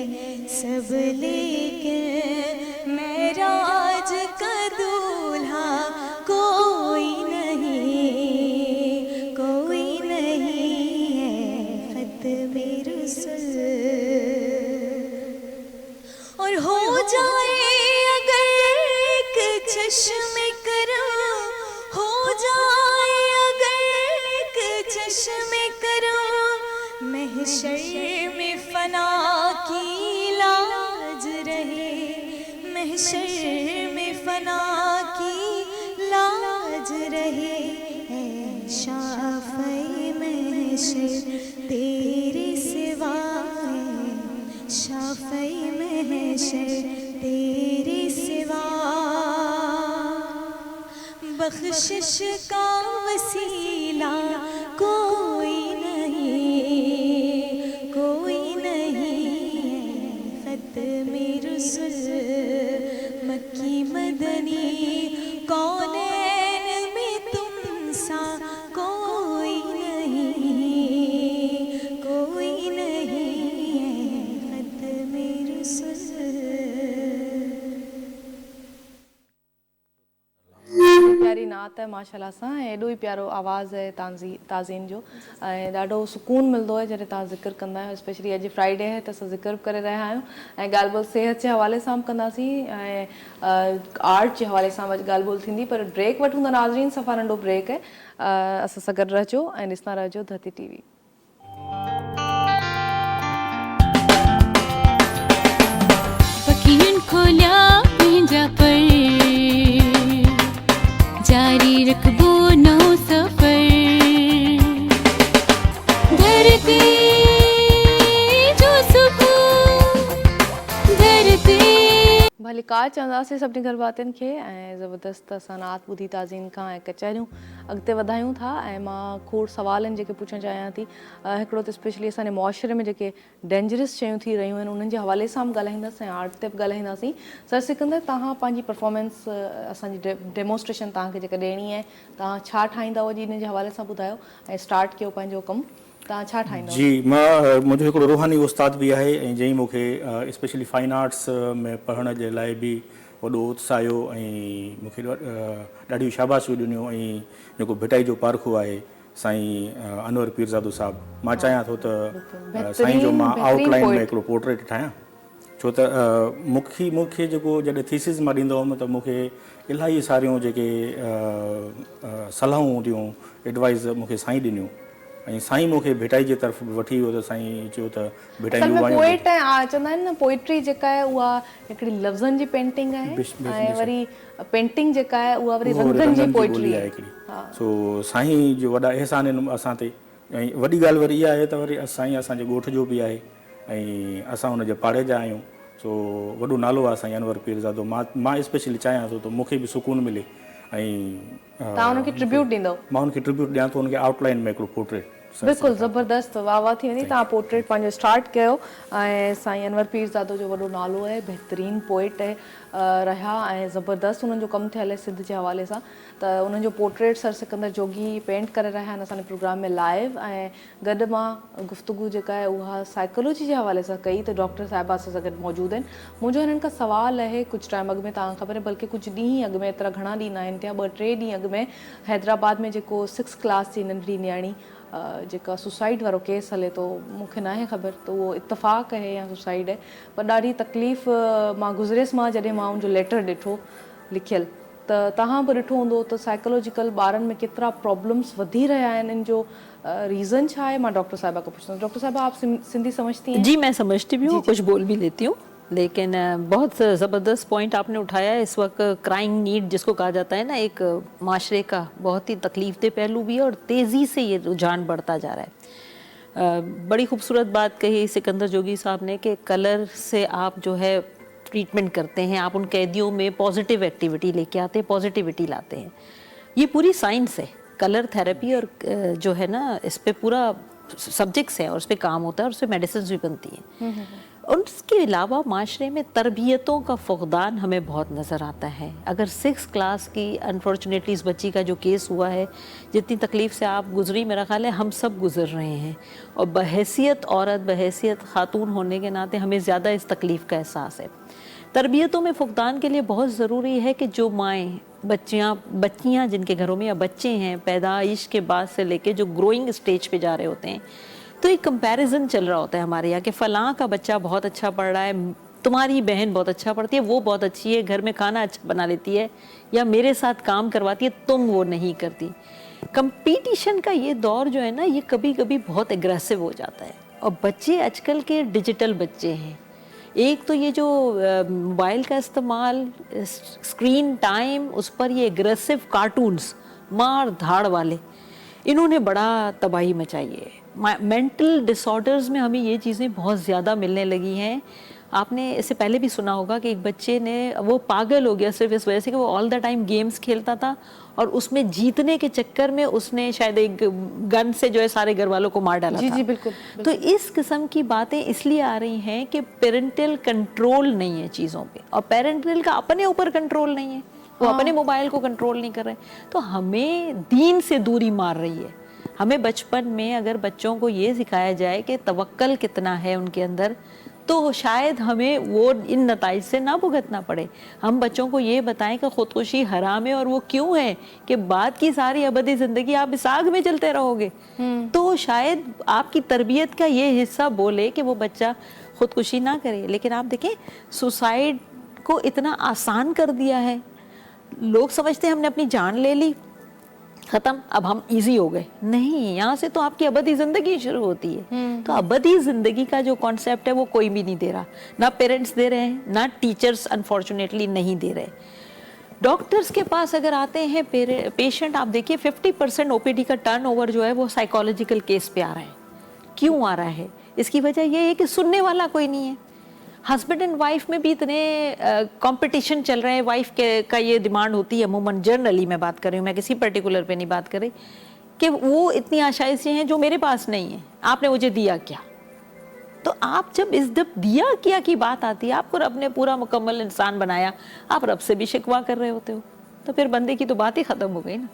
सब लेकिन मेराज का दूल्हा कोई नहीं है ख़त्मे रसूल और हो जाए अगर एक चश्मे करो हो जाए अगर एक चश्मे करो महशर में फना की लाज रहे महशर में फना की लाज रहे ऐ शाफ़े महशर तेरे सिवा शाफ़े महशर तेरे सिवा बख्शिश का वसीला कोई नहीं है ख़त्मे रसूल मक्की मदनी कौनैन में तुम सा कोई नहीं है ख़त्मे रसूल प्यारी नात नात आहे माशाल्लाह सां ऐं एॾो ई प्यारो आवाज़ आहे ताज़ीन जो ऐं ॾाढो सुकून मिलंदो आहे जॾहिं तव्हां ज़िक्र कंदा आहियो स्पेशली अॼु फ्राइडे आहे त असां ज़िक्र बि करे रहिया आहियूं ऐं ॻाल्हि ॿोल सिहत जे हवाले सां बि कंदासीं ऐं आर्ट जे हवाले सां ॻाल्हि ॿोल थींदी पर ब्रेक वठूं था नाज़रीन सफ़ा नंढो ब्रेक आहे असां सां गॾु रहिजो ऐं ॾिसंदा रहिजो धरती टीवी पखियुनि खोलिया पंहिंजा पर जारी रखबो नओं सफ़र धरती जो सुकून धरती भली का चवंदासीं सभिनी घर वातियुनि खे ऐं ज़बरदस्त असां नात ॿुधी ताज़ीन खां ऐं कचहरियूं अॻिते वधायूं था ऐं मां खोड़ सवालनि जेके पुछणु चाहियां थी हिकिड़ो त स्पेशली असांजे मुआशरे में जेके डेंजरस शयूं थी रहियूं आहिनि उन्हनि जे हवाले सां बि ॻाल्हाईंदासीं ऐं आर्ट ते बि ॻाल्हाईंदासीं सर सिकंदर तव्हां पंहिंजी परफॉर्मेंस असांजी डेमोस्ट्रेशन तव्हांखे जेका ॾियणी आहे तव्हां छा ठाहींदव अॼु इन जे हवाले सां ॿुधायो ऐं स्टार्ट कयो पंहिंजो कमु तव्हां छा ठाहींदव जी मां मुंहिंजो हिकिड़ो रूहानी उस्ताद बि आहे ऐं जंहिं मूंखे स्पेशली फाइन आर्ट्स में पढ़ण जे लाइ बि वॾो उत्साह आयो ऐं मूंखे ॾाढियूं शाबाशियूं ॾिनियूं ऐं जेको भिटाई जो पारखो आहे साईं अनवर पीरज़ादो साहिबु मां चाहियां थो त साईं जो मां आउटलाइन में हिकिड़ो पोर्ट्रेट ठाहियां छो त मूंखे जेको जॾहिं थीसिस मां ॾींदो हुउमि त मूंखे इलाही सारियूं जेके सलाहूं हूंदियूं एडवाइस मूंखे साईं ॾिनियूं ऐं साईं मूंखे भिटाई जे तरफ़ वठी वियो त साईं चयो त भिटाई पोएट ऐं चवंदा आहिनि न पोइट्री जेका आहे उहा हिकिड़ी लफ़्ज़नि जी पेंटिंग आहे ऐं वरी पेंटिंग जेका आहे उहा वरी रंगनि जी पोइट्री आहे हिकिड़ी सो साईं जो वॾा अहसान आहिनि असां ते ऐं वॾी ॻाल्हि वरी इहा आहे त वरी साईं असांजे ॻोठ जो बि आहे ऐं असां हुनजे पाड़े जा आहियूं सो वॾो नालो आहे साईं अनवर पीरज़ादो मां स्पेशली चाहियां थो त मूंखे बि सुकून मिले ऐं तव्हां हुनखे ट्रिब्यूट ॾींदव मां हुनखे ट्रिब्यूट ॾियां थो हुनखे आउटलाइन में हिकिड़ो पोर्ट्रेट बिल्कुलु ज़बरदस्त वाह वाह थी वेंदी तव्हां पोर्ट्रेट पंहिंजो स्टार्ट कयो ऐं साईं अनवर पीरज़ादो जो वॾो नालो आहे बहितरीनु पोइट रहिया ऐं ज़बरदस्त उन्हनि जो कमु थियल आहे सिंध जे हवाले सां त उन्हनि जो पोर्ट्रेट सर सिकंदर जोगी पेंट करे रहिया आहिनि असांजे प्रोग्राम में लाइव ऐं गॾु मां गुफ़्तगू जेका आहे उहा साइकोलॉजी जे हवाले सां कई त डॉक्टर साहिबा असां सां गॾु मौजूदु आहिनि मुंहिंजो हिननि खां सवाल आहे कुझु टाइम अॻु में तव्हांखे ख़बर आहे बल्कि कुझु ॾींहं अॻु में एतिरा घणा ॾींहं आहिनि त्या 2-3 ॾींहं अॻु में हैदराबाद में जेको 6 क्लास जी नंढड़ी न्याणी जेका सुसाइड वारो केस हले थो मूंखे न आहे ख़बर त उहो इतफ़ाक़ आहे या सुसाइड आहे पर ॾाढी तकलीफ़ मां गुज़रियसि मां जॾहिं मां उनजो लेटर ॾिठो लिखियलु त तव्हां बि ॾिठो हूंदो त साइकोलॉजिकल ॿारनि में केतिरा प्रॉब्लम्स वधी रहिया आहिनि इन जो रीज़न छा है? मैं डॉक्टर साहिबा को पूछता हूँ। डॉक्टर साहिबा आप सिंधी समझती हैं? जी मैं समझती भी हूँ, कुछ बोल भी लेती हूँ, लेकिन बहुत ज़बरदस्त पॉइंट आपने उठाया है। इस वक्त क्राइंग नीड जिसको कहा जाता है ना, एक माशरे का बहुत ही तकलीफदेह पहलू भी है और तेज़ी से ये रुझान बढ़ता जा रहा है। बड़ी खूबसूरत बात कही सिकंदर जोगी साहब ने कि कलर से आप जो है ट्रीटमेंट करते हैं, आप उन कैदियों में पॉजिटिव एक्टिविटी लेके आते हैं, पॉजिटिविटी लाते हैं। ये पूरी साइंस है, कलर थेरेपी और जो है ना इस पे पूरा सब्जेक्ट्स है और उस पर काम होता है और उससे मेडिसिन भी बनती हैं। और उसके अलावा माशरे में तरबियतों का फुकदान हमें बहुत नज़र आता है। अगर 6 क्लास की अनफॉर्चुनेटली इस बच्ची का जो केस हुआ है, जितनी तकलीफ़ से आप गुजरी मेरा ख्याल है हम सब गुजर रहे हैं, और बहैसियत औरत, बहैसियत खातून होने के नाते हमें ज़्यादा इस तकलीफ़ का एहसास है। तरबियतों में फुकदान के लिए बहुत ज़रूरी है कि जो माएँ बच्चियाँ जिनके घरों में या बच्चे हैं, पैदाइश के बाद से लेके जो ग्रोइंग स्टेज पे जा रहे होते हैं, तो एक कंपैरिजन चल रहा होता है हमारे यहाँ कि फ़लाँ का बच्चा बहुत अच्छा पढ़ रहा है, तुम्हारी बहन बहुत अच्छा पढ़ती है, वो बहुत अच्छी है, घर में खाना अच्छा बना लेती है, या मेरे साथ काम करवाती है, तुम वो नहीं करती। कंपटीशन का ये दौर जो है ना, ये कभी कभी बहुत एग्रेसिव हो जाता है। और बच्चे आजकल के डिजिटल बच्चे हैं, एक तो ये जो मोबाइल का इस्तेमाल, स्क्रीन टाइम, उस पर ये एग्रेसिव कार्टून्स मार धाड़ वाले, इन्होंने बड़ा तबाही मचाई है। मेंटल डिसऑर्डर्स में हमें ये चीज़ें बहुत ज़्यादा मिलने लगी हैं। आपने इससे पहले भी सुना होगा कि एक बच्चे ने, वो पागल हो गया सिर्फ इस वजह से कि वो ऑल द टाइम गेम्स खेलता था और उसमें जीतने के चक्कर में उसने शायद एक गन से जो है सारे घर वालों को मार डाला था। जी बिल्कुल। तो इस किस्म की बातें इसलिए आ रही हैं कि पेरेंटल कंट्रोल नहीं है चीज़ों पे, और पेरेंटल का अपने ऊपर कंट्रोल नहीं है, वो अपने मोबाइल को कंट्रोल नहीं कर रहे। तो हमें दीन से दूरी मार रही है। हमें बचपन में अगर बच्चों को ये सिखाया जाए कि तवक्कल कितना है उनके अंदर, तो शायद हमें वो इन नताइज से ना भुगतना पड़े। हम बच्चों को ये बताएं कि खुदकुशी हराम है और वो क्यों है, कि बाद की सारी अबदी ज़िंदगी आप इस आग में जलते रहोगे। तो शायद आपकी तरबियत का ये हिस्सा बोले कि वो बच्चा खुदकुशी ना करे। लेकिन आप देखें, सुसाइड को इतना आसान कर दिया है। लोग समझते हैं हमने अपनी जान ले ली, खत्म, अब हम इजी हो गए। नहीं, यहाँ से तो आपकी अबदी जिंदगी शुरू होती है। तो अबदी जिंदगी का जो कॉन्सेप्ट है वो कोई भी नहीं दे रहा, ना पेरेंट्स दे रहे हैं, ना टीचर्स अनफॉर्चुनेटली नहीं दे रहे। डॉक्टर्स के पास अगर आते हैं पेशेंट, आप देखिए 50% ओपीडी का टर्नओवर जो है वो साइकोलॉजिकल केस पे आ रहा है। क्यों आ रहा है? इसकी वजह ये है कि सुनने वाला कोई नहीं है। हस्बैंड एंड वाइफ में भी इतने कंपटीशन चल रहे हैं। वाइफ का ये डिमांड होती है, अमूमन जनरली मैं बात कर रही हूँ, मैं किसी पर्टिकुलर पे नहीं बात कर रही, कि वो इतनी आशाएं से हैं जो मेरे पास नहीं है, आपने मुझे दिया क्या। तो आप जब दिया क्या की बात आती है, आपको रब ने पूरा मुकम्मल इंसान बनाया, आप रब से भी शिकवा कर रहे होते हो, तो फिर बंदे की तो बात ही ख़त्म हो गई ना।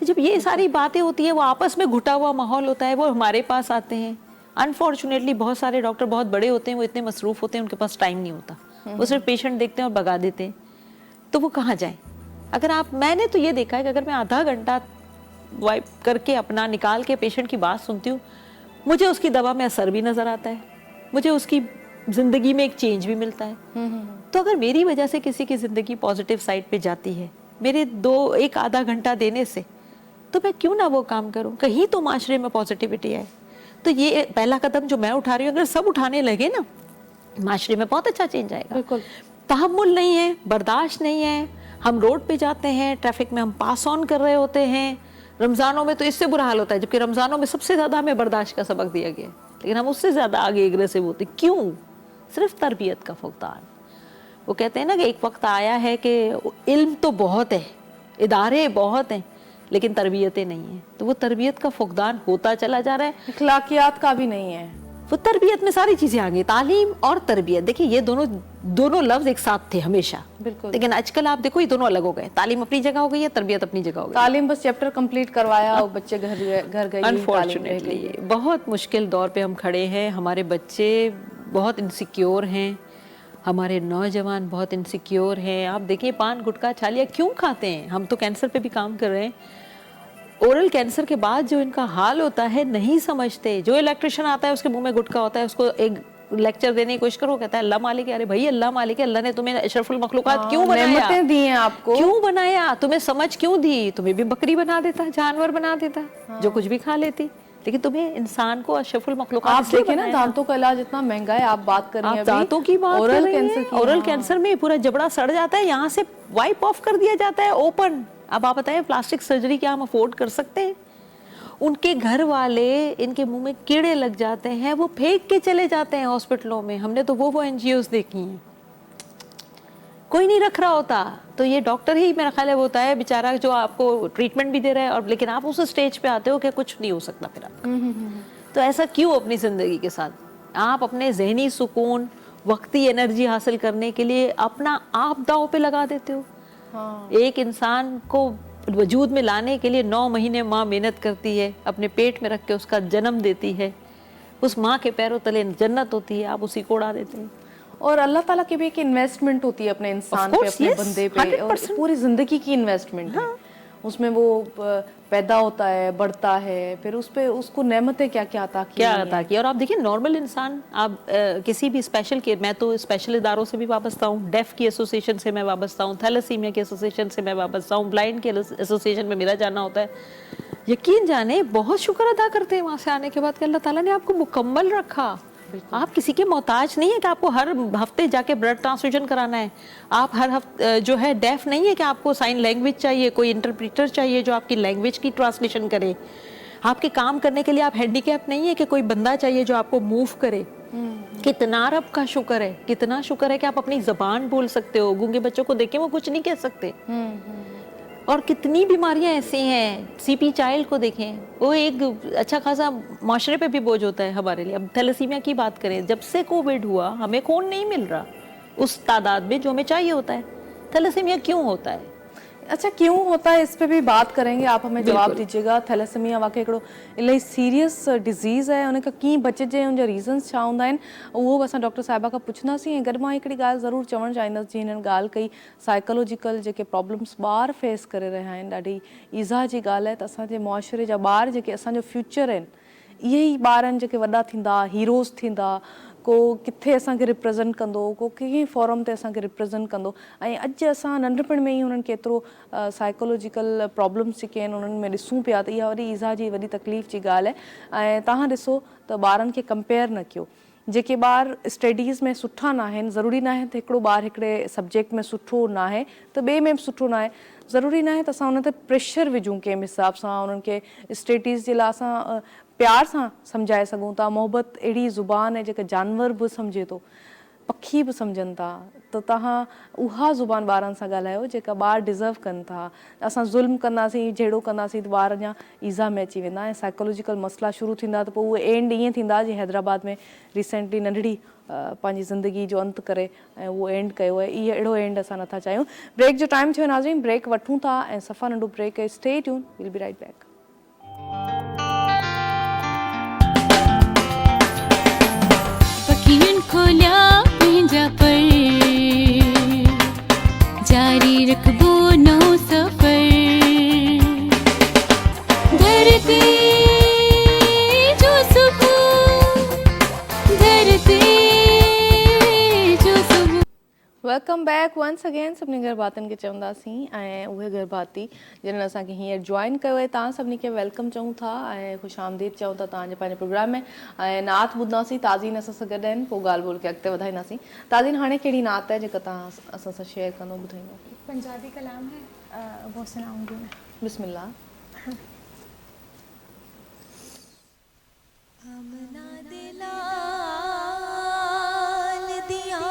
जब ये सारी बातें होती है, वो आपस में घुटा हुआ माहौल होता है, वो हमारे पास आते हैं। अनफॉर्चुनेटली बहुत सारे डॉक्टर बहुत बड़े होते हैं, वो इतने मसरूफ़ होते हैं, उनके पास टाइम नहीं होता, वो सिर्फ पेशेंट देखते हैं और भगा देते हैं। तो वो कहाँ जाएं? अगर मैंने तो ये देखा है कि अगर मैं आधा घंटा वाइप करके अपना निकाल के पेशेंट की बात सुनती हूँ, मुझे उसकी दवा में असर भी नज़र आता है, मुझे उसकी ज़िंदगी में एक चेंज भी मिलता है। तो अगर मेरी वजह से किसी की ज़िंदगी पॉजिटिव साइड पे जाती है, मेरे एक आधा घंटा देने से, तो मैं क्यों ना वो काम करूँ, कहीं तो माशरे में पॉजिटिविटी आए। तो ये पहला कदम जो मैं उठा रही हूँ, अगर सब उठाने लगे ना, माशरे में बहुत अच्छा चेंज आएगा। बिल्कुल। तहम्मुल नहीं है, बर्दाश्त नहीं है, हम रोड पे जाते हैं, ट्रैफिक में हम पास ऑन कर रहे होते हैं। रमज़ानों में तो इससे बुरा हाल होता है, जबकि रमज़ानों में सबसे ज़्यादा हमें बर्दाश्त का सबक दिया गया है, लेकिन हम उससे ज़्यादा आगे एग्रेसिव होते। क्यों? सिर्फ तरबियत का फुकदान। वो कहते हैं ना कि एक वक्त आया है कि इल्म तो बहुत है, इदारे बहुत हैं, लेकिन तरबियतें नहीं हैं। तो वो तरबियत का फुकदान होता चला जा रहा है, इखलाकियात का भी नहीं है। वो तरबियत में सारी चीज़ें आ गई। तालीम और तरबियत, देखिए ये दोनों लफ्ज़ एक साथ थे हमेशा, बिल्कुल। लेकिन आजकल आप देखो ये दोनों अलग हो गए। तालीम अपनी जगह हो गई है, तरबियत अपनी जगह हो गई। तालीम बस चैप्टर कंप्लीट करवाया और बच्चे घर गए। अनफॉर्चुनेटली बहुत मुश्किल दौर पे हम खड़े हैं। हमारे बच्चे बहुत इनसिक्योर हैं, हमारे नौजवान बहुत इनसिक्योर हैं। आप देखिए पान गुटखा छालिया क्यों खाते हैं? हम तो कैंसर पे भी काम कर रहे हैं। ओरल कैंसर के बाद जो इनका हाल होता है नहीं समझते। जो इलेक्ट्रिशियन आता है उसके मुंह में गुटखा होता है, उसको एक लेक्चर देने की कोशिश करो, कहता है अल्लाह मालिक है। अरे भाई अल्लाह मालिक है, अल्लाह ने तुम्हें अशरफुल मखलूकात क्यों बनाया, नेमतें दी हैं आपको, क्यों बनाया, तुम्हें समझ क्यों दी? तुम्हें भी बकरी बना देता, जानवर बना देता, जो कुछ भी खा लेती, लेकिन तुम्हें इंसान को अशरफुल मखलूकात आप देखिए ना, दांतों का इलाज इतना महंगा है। आप बात कर रही हैं, दांतों की बात ओरल कैंसर की। ओरल कैंसर में पूरा जबड़ा सड़ जाता है, यहाँ से वाइप ऑफ कर दिया जाता है ओपन। अब आप बताएं प्लास्टिक सर्जरी क्या हम अफोर्ड कर सकते हैं? उनके घर वाले, इनके मुंह में कीड़े लग जाते हैं, वो फेंक के चले जाते हैं हॉस्पिटलों में। हमने तो वो एनजीओज देखी हैं, कोई नहीं रख रहा होता। तो ये डॉक्टर ही मेरा ख्याल है वो होता है बेचारा जो आपको ट्रीटमेंट भी दे रहा है, और लेकिन आप उस स्टेज पे आते हो कि कुछ नहीं हो सकता फिर आपका। तो ऐसा क्यों अपनी ज़िंदगी के साथ? आप अपने जहनी सुकून, वक्ती एनर्जी हासिल करने के लिए अपना आप दांव पे लगा देते हो। एक इंसान को वजूद में लाने के लिए 9 महीने माँ मेहनत करती है, अपने पेट में रख के उसका जन्म देती है। उस माँ के पैरों तले जन्नत होती है, आप उसी को उड़ा देते हैं। और अल्लाह ताला की भी एक इन्वेस्टमेंट होती है अपने इंसान पे, अपने बंदे पे, और पूरी जिंदगी की इन्वेस्टमेंट है। उसमें वो पैदा होता है, बढ़ता है, फिर उस पे उसको नेमतें क्या क्या अता की। और आप देखिए नॉर्मल इंसान, आप किसी भी स्पेशल के, मैं तो स्पेशल इदारों से भी वाबस्ता हूँ, डेफ की एसोसिएशन से मैं वाबस्ता हूँ, थैलेसीमिया की एसोसिएशन से मैं वाबस्ता हूँ, ब्लाइंड के एसोसिएशन में मेरा जाना होता है। यकीन जाने बहुत शुक्र अदा करते हैं वहाँ से आने के बाद कि अल्लाह ताला ने आपको मुकम्मल रखा। आप किसी के मोहताज नहीं है कि आपको हर हफ्ते जाके ब्लड ट्रांसफ्यूजन कराना है। आप हर हफ्ते जो है डेफ नहीं है कि आपको साइन लैंग्वेज चाहिए, कोई इंटरप्रेटर चाहिए जो आपकी लैंग्वेज की ट्रांसलेशन करे। आपके काम करने के लिए आप हैंडीकैप नहीं है कि कोई बंदा चाहिए जो आपको मूव करे। कितना रब का शुक्र है, कितना शुक्र है कि आप अपनी ज़बान बोल सकते हो। गूंगे बच्चों को देखें, वो कुछ नहीं कह सकते। और कितनी बीमारियां ऐसी हैं, सीपी चाइल्ड को देखें, वो एक अच्छा खासा माशरे पे भी बोझ होता है हमारे लिए। अब थैलेसीमिया की बात करें, जब से कोविड हुआ हमें खून नहीं मिल रहा उस तादाद में जो हमें चाहिए होता है। थैलेसीमिया क्यों होता है? अच्छा क्यों होता है इस पे भी बात करेंगे, आप हमें जवाब दीजिएगा। थैलेसेमिया वाकई हिकिड़ो इलाही सीरियस डिज़ीज़ आहे, उनखां कीअं बचिजे, उनजा रीज़न्स छा हूंदा आहिनि, उहो बि असां डॉक्टर साहिबा खां पुछंदासीं। ऐं गॾु मां हिकिड़ी ॻाल्हि ज़रूरु चवणु चाहींदसि, जीअं हिननि ॻाल्हि कई साइकोलॉजिकल जेके प्रॉब्लम्स ॿार फेस करे रहिया आहिनि, ॾाढी ईज़ा जी ॻाल्हि आहे। त असांजे मुआशिरे जा ॿार जेके असांजो फ्यूचर आहिनि, इहे ई ॿार आहिनि जेके वॾा थींदा, हीरोज़ थींदा, को किथे असांखे रिप्रेज़ेंट कंदो, को कंहिं फॉरम ते असांखे रिप्रेज़ेंट कंदो। ऐं अॼु असां नंढपण में ई हुननि केतिरो साइकोलॉजिकल प्रॉब्लम्स जेके आहिनि उन्हनि में ॾिसूं पिया, त इहा वॾी ईज़ा जी वॾी तकलीफ़ जी ॻाल्हि आहे। ऐं तव्हां ॾिसो त ॿारनि खे कंपेयर न कयो। जेके ॿार स्टडीज़ में सुठा न आहिनि, ज़रूरी न आहे त हिकिड़ो ॿारु हिकिड़े सब्जेक्ट में सुठो न आहे त ॿिए में बि सुठो न आहे। ज़रूरी न आहे त असां उन ते प्रेशर विझूं कंहिं हिसाब सां, उन्हनि खे स्टडीज़ जे लाइ असां प्यार सां सम्झाए सघूं था। मोहबत अहिड़ी ज़ुबान आहे जेका जानवर बि सम्झे थो, पखी बि सम्झनि था। त तव्हां उहा ज़ुबान ॿारनि सां ॻाल्हायो जेका ॿार डिज़र्व कनि था। असां ज़ुल्म कंदासीं, जहिड़ो कंदासीं त ॿार अञा ईज़ा में अची वेंदा ऐं साइकोलॉजिकल मसइला शुरू थींदा। त पोइ उहे एंड ईअं थींदा जीअं हैदराबाद में रिसेंटली नंढड़ी पंहिंजी ज़िंदगी जो अंत करे ऐं उहो एंड कयो आहे। इहो अहिड़ो एंड असां नथा चाहियूं। ब्रेक जो टाइम थियो नाज़रीन, ब्रेक वठूं था ऐं सफ़ा नंढो ब्रेक आहे। Stay tune, will be right back. पखियुनि खोलिया पंहिंजा पर, जारी रखबो नओं सफ़र। धरती जो सुबुह, धरती जो सुबुह। Welcome back once again. सभिनी घर भातियुनि खे चवंदासीं ऐं उहे घर भाती जिन्हनि असांखे हींअर जॉइन कयो आहे, तव्हां सभिनी खे वेलकम चऊं था ऐं ख़ुशि आमदीद चऊं था तव्हांजे पंहिंजे प्रोग्राम में। ऐं नात ॿुधंदासीं, ताज़ीन असां सां गॾु आहिनि, पोइ ॻाल्हि ॿोल खे अॻिते वधाईंदासीं। ताज़ीन, हाणे कहिड़ी नात आहे जेका तव्हां असां सां शेयर कंदो, ॿुधाईंदो? पंजाबी कलाम है, वो सुनाऊंगी मैं। बिस्मिल्लाह। आमना दिलाल दिया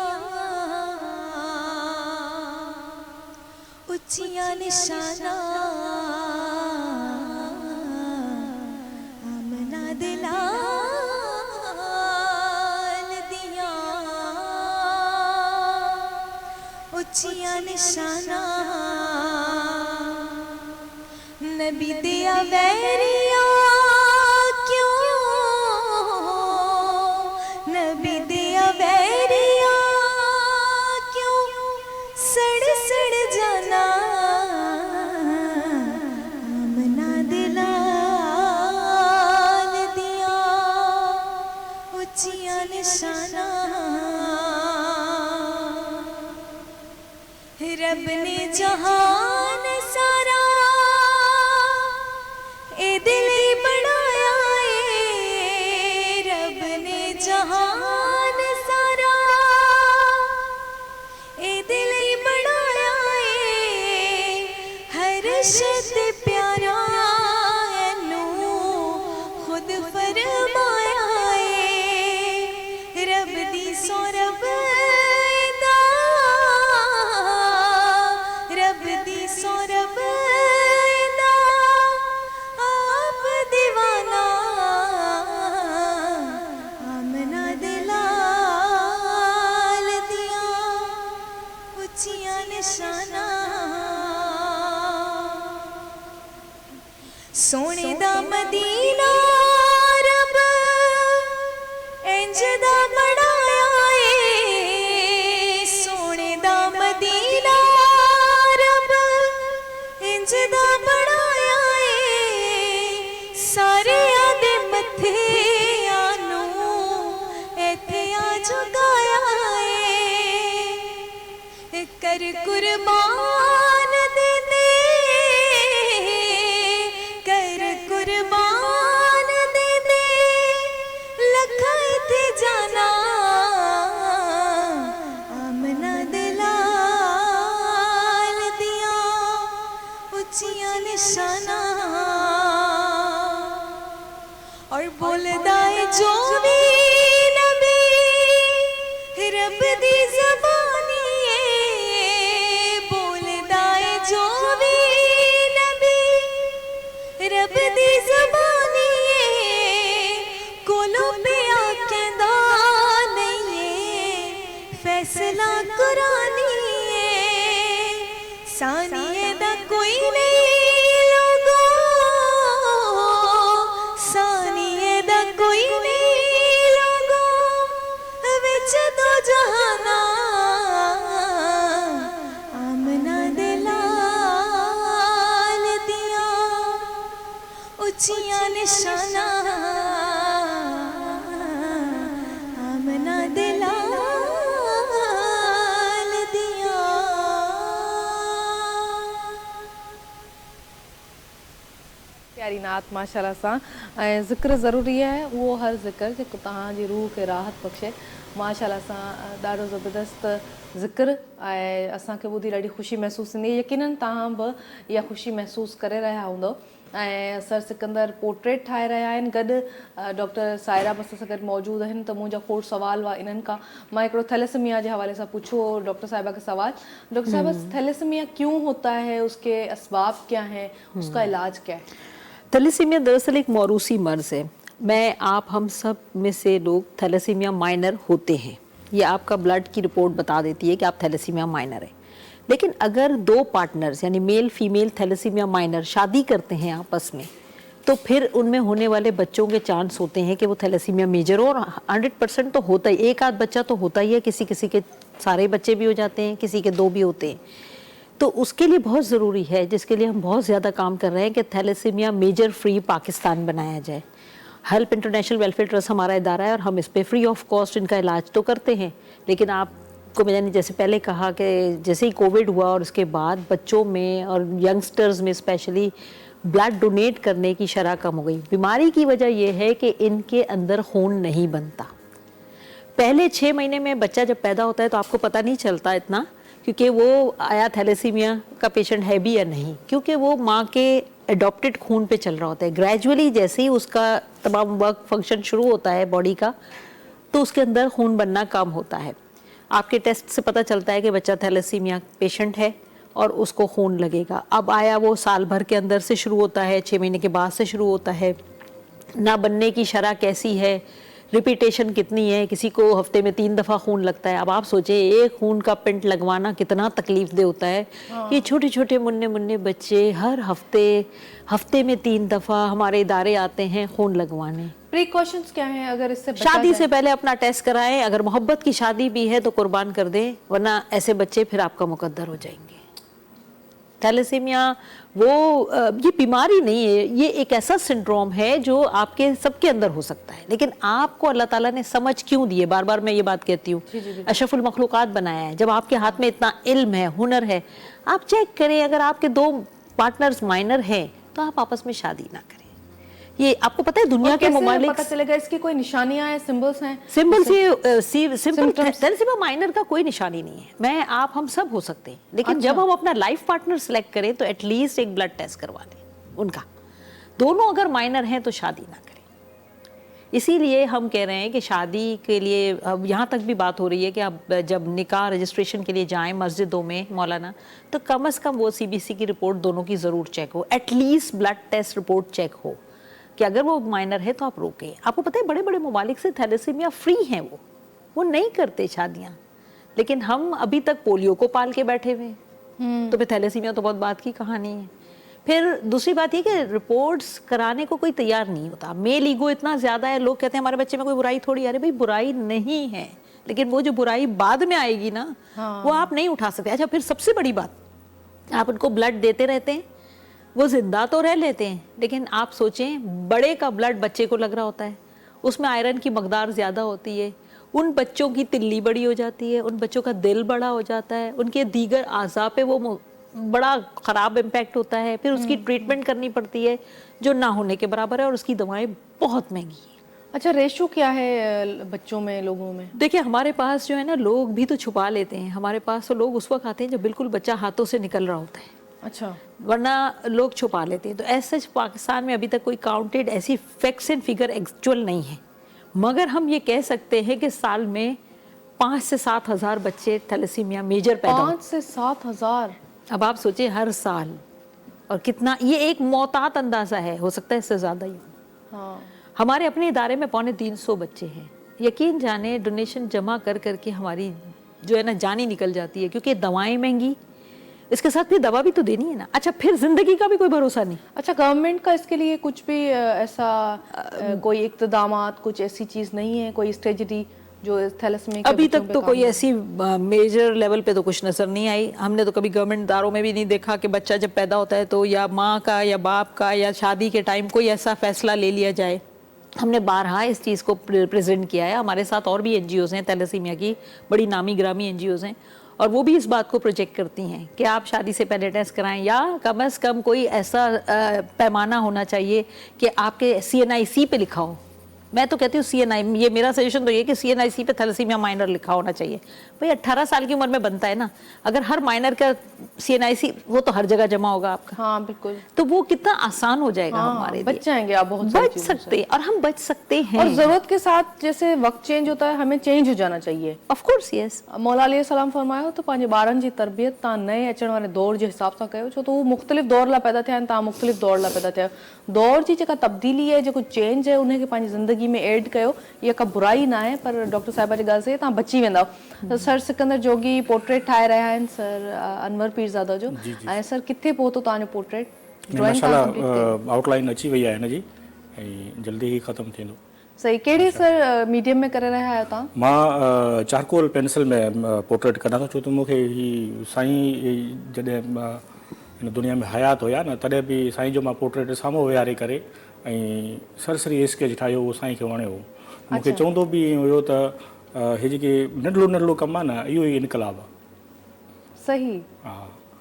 उच्चिया निशाना, आमना दिलाल दिया उच्चिया निशाना, नबी दिया वैरिया क्यों, नबी दिया वैरिया क्यों सड़ सड़ जाना, आमना दिलाल दिया उच्चिया निशाना, रब ने जहान सारा ए दिल ही बनाया है, रब ने जहान सारा ए दिल ही बनाया है, हर शब्द प्यारा नू खुद फरमाया है, रब दी सौरभ रब दी सौरभ आप दीवाना, आमना दिलाल दिया उच्चिया निशाना, सोने दा मदीना रब इंज दा बनाया है, सोने दा मदीना इंज दा बनाया है, सारे आदे मथे आनू इत्थे आ झुकाया है, कर कुर्बान दे दे, कर कुर्बान दे दे, लखा इत्थे जाना, आमना दिलाल दिया उच्चिया निशाना, और बोलदा है जो भी नबी रब दी ज़बानी है, बोलदा है जो भी नबी रब दी ज़बानी है, कोलों पे आकेंदा नहीं है, फैसला कुरानी है, सानिए दा काइनात माशाल्लाह सां ऐं ज़िक्र ज़रूरी आहे उहो हर ज़िक्र जेको तव्हांजी रूह खे राहत बख़्शे माशाल्लाह सां ॾाढो ज़बरदस्त ज़िक्र ऐं असांखे ॿुधी ॾाढी ख़ुशी महसूसु थींदी यकीनन तव्हां बि इहा ख़ुशी महसूसु करे रहिया हूंदव ऐं सर सिकंदर पोर्ट्रेट ठाहे रहिया आहिनि गॾु डॉक्टर सायरा बस सां गॾु मौजूदु आहिनि त मुंहिंजा खोड़ सवाल हुआ इन्हनि खां मां हिकिड़ो थैलेसीमिया जे हवाले सां पुछो डॉक्टर साहिबा के सवाल डॉक्टर साहिबा थैलेसीमिया क्यों होता है उसके असबाब क्या हैं उसका इलाज क्या है थैलेसीमिया दरअसल एक मौरूसी मर्ज है। मैं आप हम सब में से लोग थैलेसीमिया माइनर होते हैं, ये आपका ब्लड की रिपोर्ट बता देती है कि आप थैलेसीमिया माइनर है। लेकिन अगर दो पार्टनर्स यानी मेल फीमेल थैलेसीमिया माइनर शादी करते हैं आपस में तो फिर उनमें होने वाले बच्चों के चांस होते हैं कि वो थैलेसीमिया मेजर हो, और 100% तो होता ही, एक आध बच्चा तो होता ही है, किसी किसी के सारे बच्चे भी हो जाते हैं, किसी के 2 भी होते हैं। तो उसके लिए बहुत ज़रूरी है, जिसके लिए हम बहुत ज़्यादा काम कर रहे हैं कि थैलेसीमिया मेजर फ्री पाकिस्तान बनाया जाए। हेल्प इंटरनेशनल वेलफेयर ट्रस्ट हमारा इदारा है और हम इस पर फ्री ऑफ कॉस्ट इनका इलाज तो करते हैं। लेकिन आपको मैंने जैसे पहले कहा कि जैसे ही कोविड हुआ और उसके बाद बच्चों में और यंगस्टर्स में स्पेशली ब्लड डोनेट करने की शरह कम हो गई। बीमारी की वजह यह है कि इनके अंदर खून नहीं बनता। पहले 6 महीने में बच्चा जब पैदा होता है तो आपको पता नहीं चलता इतना, क्योंकि वो आया थैलेसीमिया का पेशेंट है भी या नहीं, क्योंकि वो माँ के एडॉप्टेड खून पे चल रहा होता है। ग्रेजुअली जैसे ही उसका तमाम वर्क फंक्शन शुरू होता है बॉडी का, तो उसके अंदर खून बनना कम होता है। आपके टेस्ट से पता चलता है कि बच्चा थैलेसीमिया पेशेंट है और उसको खून लगेगा। अब आया वो साल भर के अंदर से शुरू होता है, 6 महीने के बाद से शुरू होता है, ना बनने की शरह कैसी है, रिपीटेशन कितनी है, किसी को हफ्ते में 3 दफ़ा खून लगता है। अब आप सोचें एक खून का पिंट लगवाना कितना तकलीफ दे होता है। ये छोटे छोटे मुन्ने मुन्ने बच्चे हर हफ्ते में 3 दफ़ा हमारे इदारे आते हैं खून लगवाने। प्रिकॉशंस क्या हैं अगर इससे बचा शादी जाए? से पहले अपना टेस्ट कराएं, अगर मोहब्बत की शादी भी है तो कुर्बान कर दें, वरना ऐसे बच्चे फिर आपका मुकद्दर हो जाएंगे। थैलेसीमिया वो ये बीमारी नहीं है, ये एक ऐसा सिंड्रोम है जो आपके सबके अंदर हो सकता है, लेकिन आपको अल्लाह ताला ने समझ क्यों दी है। बार बार मैं ये बात कहती हूँ, अशरफुल मखलूकात बनाया है। जब आपके हाथ में इतना इल्म है, हुनर है, आप चेक करें, अगर आपके 2 पार्टनर्स माइनर हैं तो आप आपस में शादी ना करें। ये आपको पता है दुनिया के ममालिक पता चलेगा इसकी कोई निशानियां हैं, सिंबल्स हैं? सिंबल से सिंपल थैलेसीमिया माइनर का कोई निशानी नहीं है। मैं आप हम सब हो सकते हैं, लेकिन जब हम अपना लाइफ पार्टनर सेलेक्ट करें तो एटलीस्ट एक ब्लड टेस्ट करवा लें उनका। दोनों अगर माइनर हैं तो शादी ना करें। इसीलिए हम कह रहे हैं कि शादी के लिए अब यहाँ तक भी बात हो रही है कि आप जब निकाह रजिस्ट्रेशन के लिए जाएं मस्जिदों में मौलाना, तो कम से कम वो CBC की रिपोर्ट दोनों की ज़रूर चेक हो, at least blood test report check हो कि अगर वो माइनर है तो आप रोकें। आपको पता है बड़े बड़े ममालिक से थैलेसीमिया फ्री हैं, वो नहीं करते शादियाँ, लेकिन हम अभी तक पोलियो को पाल के बैठे हुए हैं। तो फिर थैलेसीमिया तो बहुत बात की कहानी है। फिर दूसरी बात ये कि रिपोर्ट्स कराने को कोई तैयार नहीं होता। मेल ईगो इतना ज़्यादा है, लोग कहते हैं हमारे बच्चे में कोई बुराई थोड़ी। अरे भाई बुराई नहीं है, लेकिन वो जो बुराई बाद में आएगी ना, वो आप नहीं उठा सकते। अच्छा, फिर सबसे बड़ी बात, आप उनको ब्लड देते रहते हैं, वो जिंदा तो रह लेते हैं, लेकिन आप सोचें बड़े का ब्लड बच्चे को लग रहा होता है, उसमें आयरन की मकदार ज़्यादा होती है, उन बच्चों की तिल्ली बड़ी हो जाती है, उन बच्चों का दिल बड़ा हो जाता है, उनके दीगर आज़ा पे वो बड़ा ख़राब इम्पैक्ट होता है। फिर उसकी ट्रीटमेंट करनी पड़ती है जो ना होने के बराबर है, और उसकी दवाएं बहुत महंगी हैं। अच्छा, रेशो क्या है बच्चों में, लोगों में? देखिए हमारे पास जो है ना, लोग भी तो छुपा लेते हैं। हमारे पास तो लोग उस वक्त आते हैं जब बिल्कुल बच्चा हाथों से निकल रहा होता है, अच्छा, वरना लोग छुपा लेते हैं। तो ऐसे पाकिस्तान में अभी तक कोई काउंटेड ऐसी फैक्ट्स एंड फिगर एक्चुअल नहीं है, मगर हम ये कह सकते हैं कि साल में 5 से 7 हज़ार बच्चे थैलेसीमिया मेजर पैदा 5 से 7 हज़ार। अब आप सोचिए हर साल, और कितना ये एक मोहतात अंदाज़ा है, हो सकता है इससे ज़्यादा ही। हाँ, हमारे अपने इदारे में 250 बच्चे हैं। यकीन जाने डोनेशन जमा कर करके हमारी जो है ना जान ही निकल जाती है, क्योंकि दवाएं महंगी, इसके साथ फिर दवा भी तो देनी है ना। अच्छा, फिर जिंदगी का भी कोई भरोसा नहीं। अच्छा, गवर्नमेंट का इसके लिए कुछ भी ऐसा कोई इक़्तिदामात, कुछ ऐसी चीज़ नहीं है, कोई स्ट्रेटजी जो थैलेसीमिया के अभी बच्चों तक पे तो काम कोई करे? ऐसी मेजर लेवल पे तो कुछ नजर नहीं आई। हमने तो कभी गवर्नमेंट इदारों में भी नहीं देखा कि बच्चा जब पैदा होता है तो या माँ का या बाप का या शादी के टाइम कोई ऐसा फैसला ले लिया जाए। हमने बारहा इस चीज़ को प्रेजेंट किया है। हमारे साथ और भी NGOs हैं थैलेसीमिया की, बड़ी नामी ग्रामी NGOs हैं, और वो भी इस बात को प्रोजेक्ट करती हैं कि आप शादी से पहले टेस्ट कराएं, या कम से कम कोई ऐसा पैमाना होना चाहिए कि आपके CNIC पे लिखा हो। मैं तो कहती हूँ CNI, ये मेरा सजेशन तो ये कि CNIC पे थैलेसीमिया माइनर लिखा होना चाहिए। भाई 18 साल की उम्र में बनता है ना, अगर हर माइनर का CNIC, वो तो हर जगह जमा होगा आपका। हाँ बिल्कुल। तो वो कितना आसान हो जाएगा हमारे लिए। बच जाएंगे आप बहुत सारी बच चीज़ों से। सकते हैं, और हम बच सकते हैं। और जरूरत के साथ जैसे वक्त चेंज होता है, हमें चेंज हो जाना चाहिए। ऑफ कोर्स यस। मौला अलैहि सलाम फरमायो तो पंहिंजे ॿारनि जी तरबियत तव्हां नए अचण वारे दौर जे हिसाब सां कयो, छो त उहो मुख़्तलिफ़ दौर लाइ पैदा थिया आहिनि, तव्हां मुख़्तलिफ़ दौर लाइ पैदा थिया आहियो। दौर जी जेका तब्दीली आहे, जेको चेंज आहे, उनखे पंहिंजी ज़िंदगी में ऐड कयो। इहा का बुराई न आहे, पर डॉक्टर साहिबा जी ॻाल्हि से तव्हां बची वेंदव। त सर सिकंदर जोगी पोर्ट्रेट ठाहे रहिया आहिनि, सर अनवर पीरज़ादा जो। ऐं सर किथे पहुतो तव्हांजो पोर्ट्रेट? माशाल्लाह आउटलाइन अची वई आहे हिन जी, ऐं जल्दी ई ख़तमु थींदो। सही। कहिड़ी सर मीडियम में करे रहिया आहियो तव्हां? मां चारकोल पेंसिल में पोर्ट्रेट कढां थो, छो त मूंखे ही साईं जॾहिं हिन दुनिया में हयात हुया न, तॾहिं बि साईं जो मां पोर्ट्रेट साम्हूं विहारे करे ऐं सरसरी स्केच ठाहियो, उहो साईं खे वणियो। मूंखे चवंदो बि हुयो त हे जेके नंढड़ो नंढड़ो कमु आहे न, इहो ई इनकलाब आहे। सही। हा,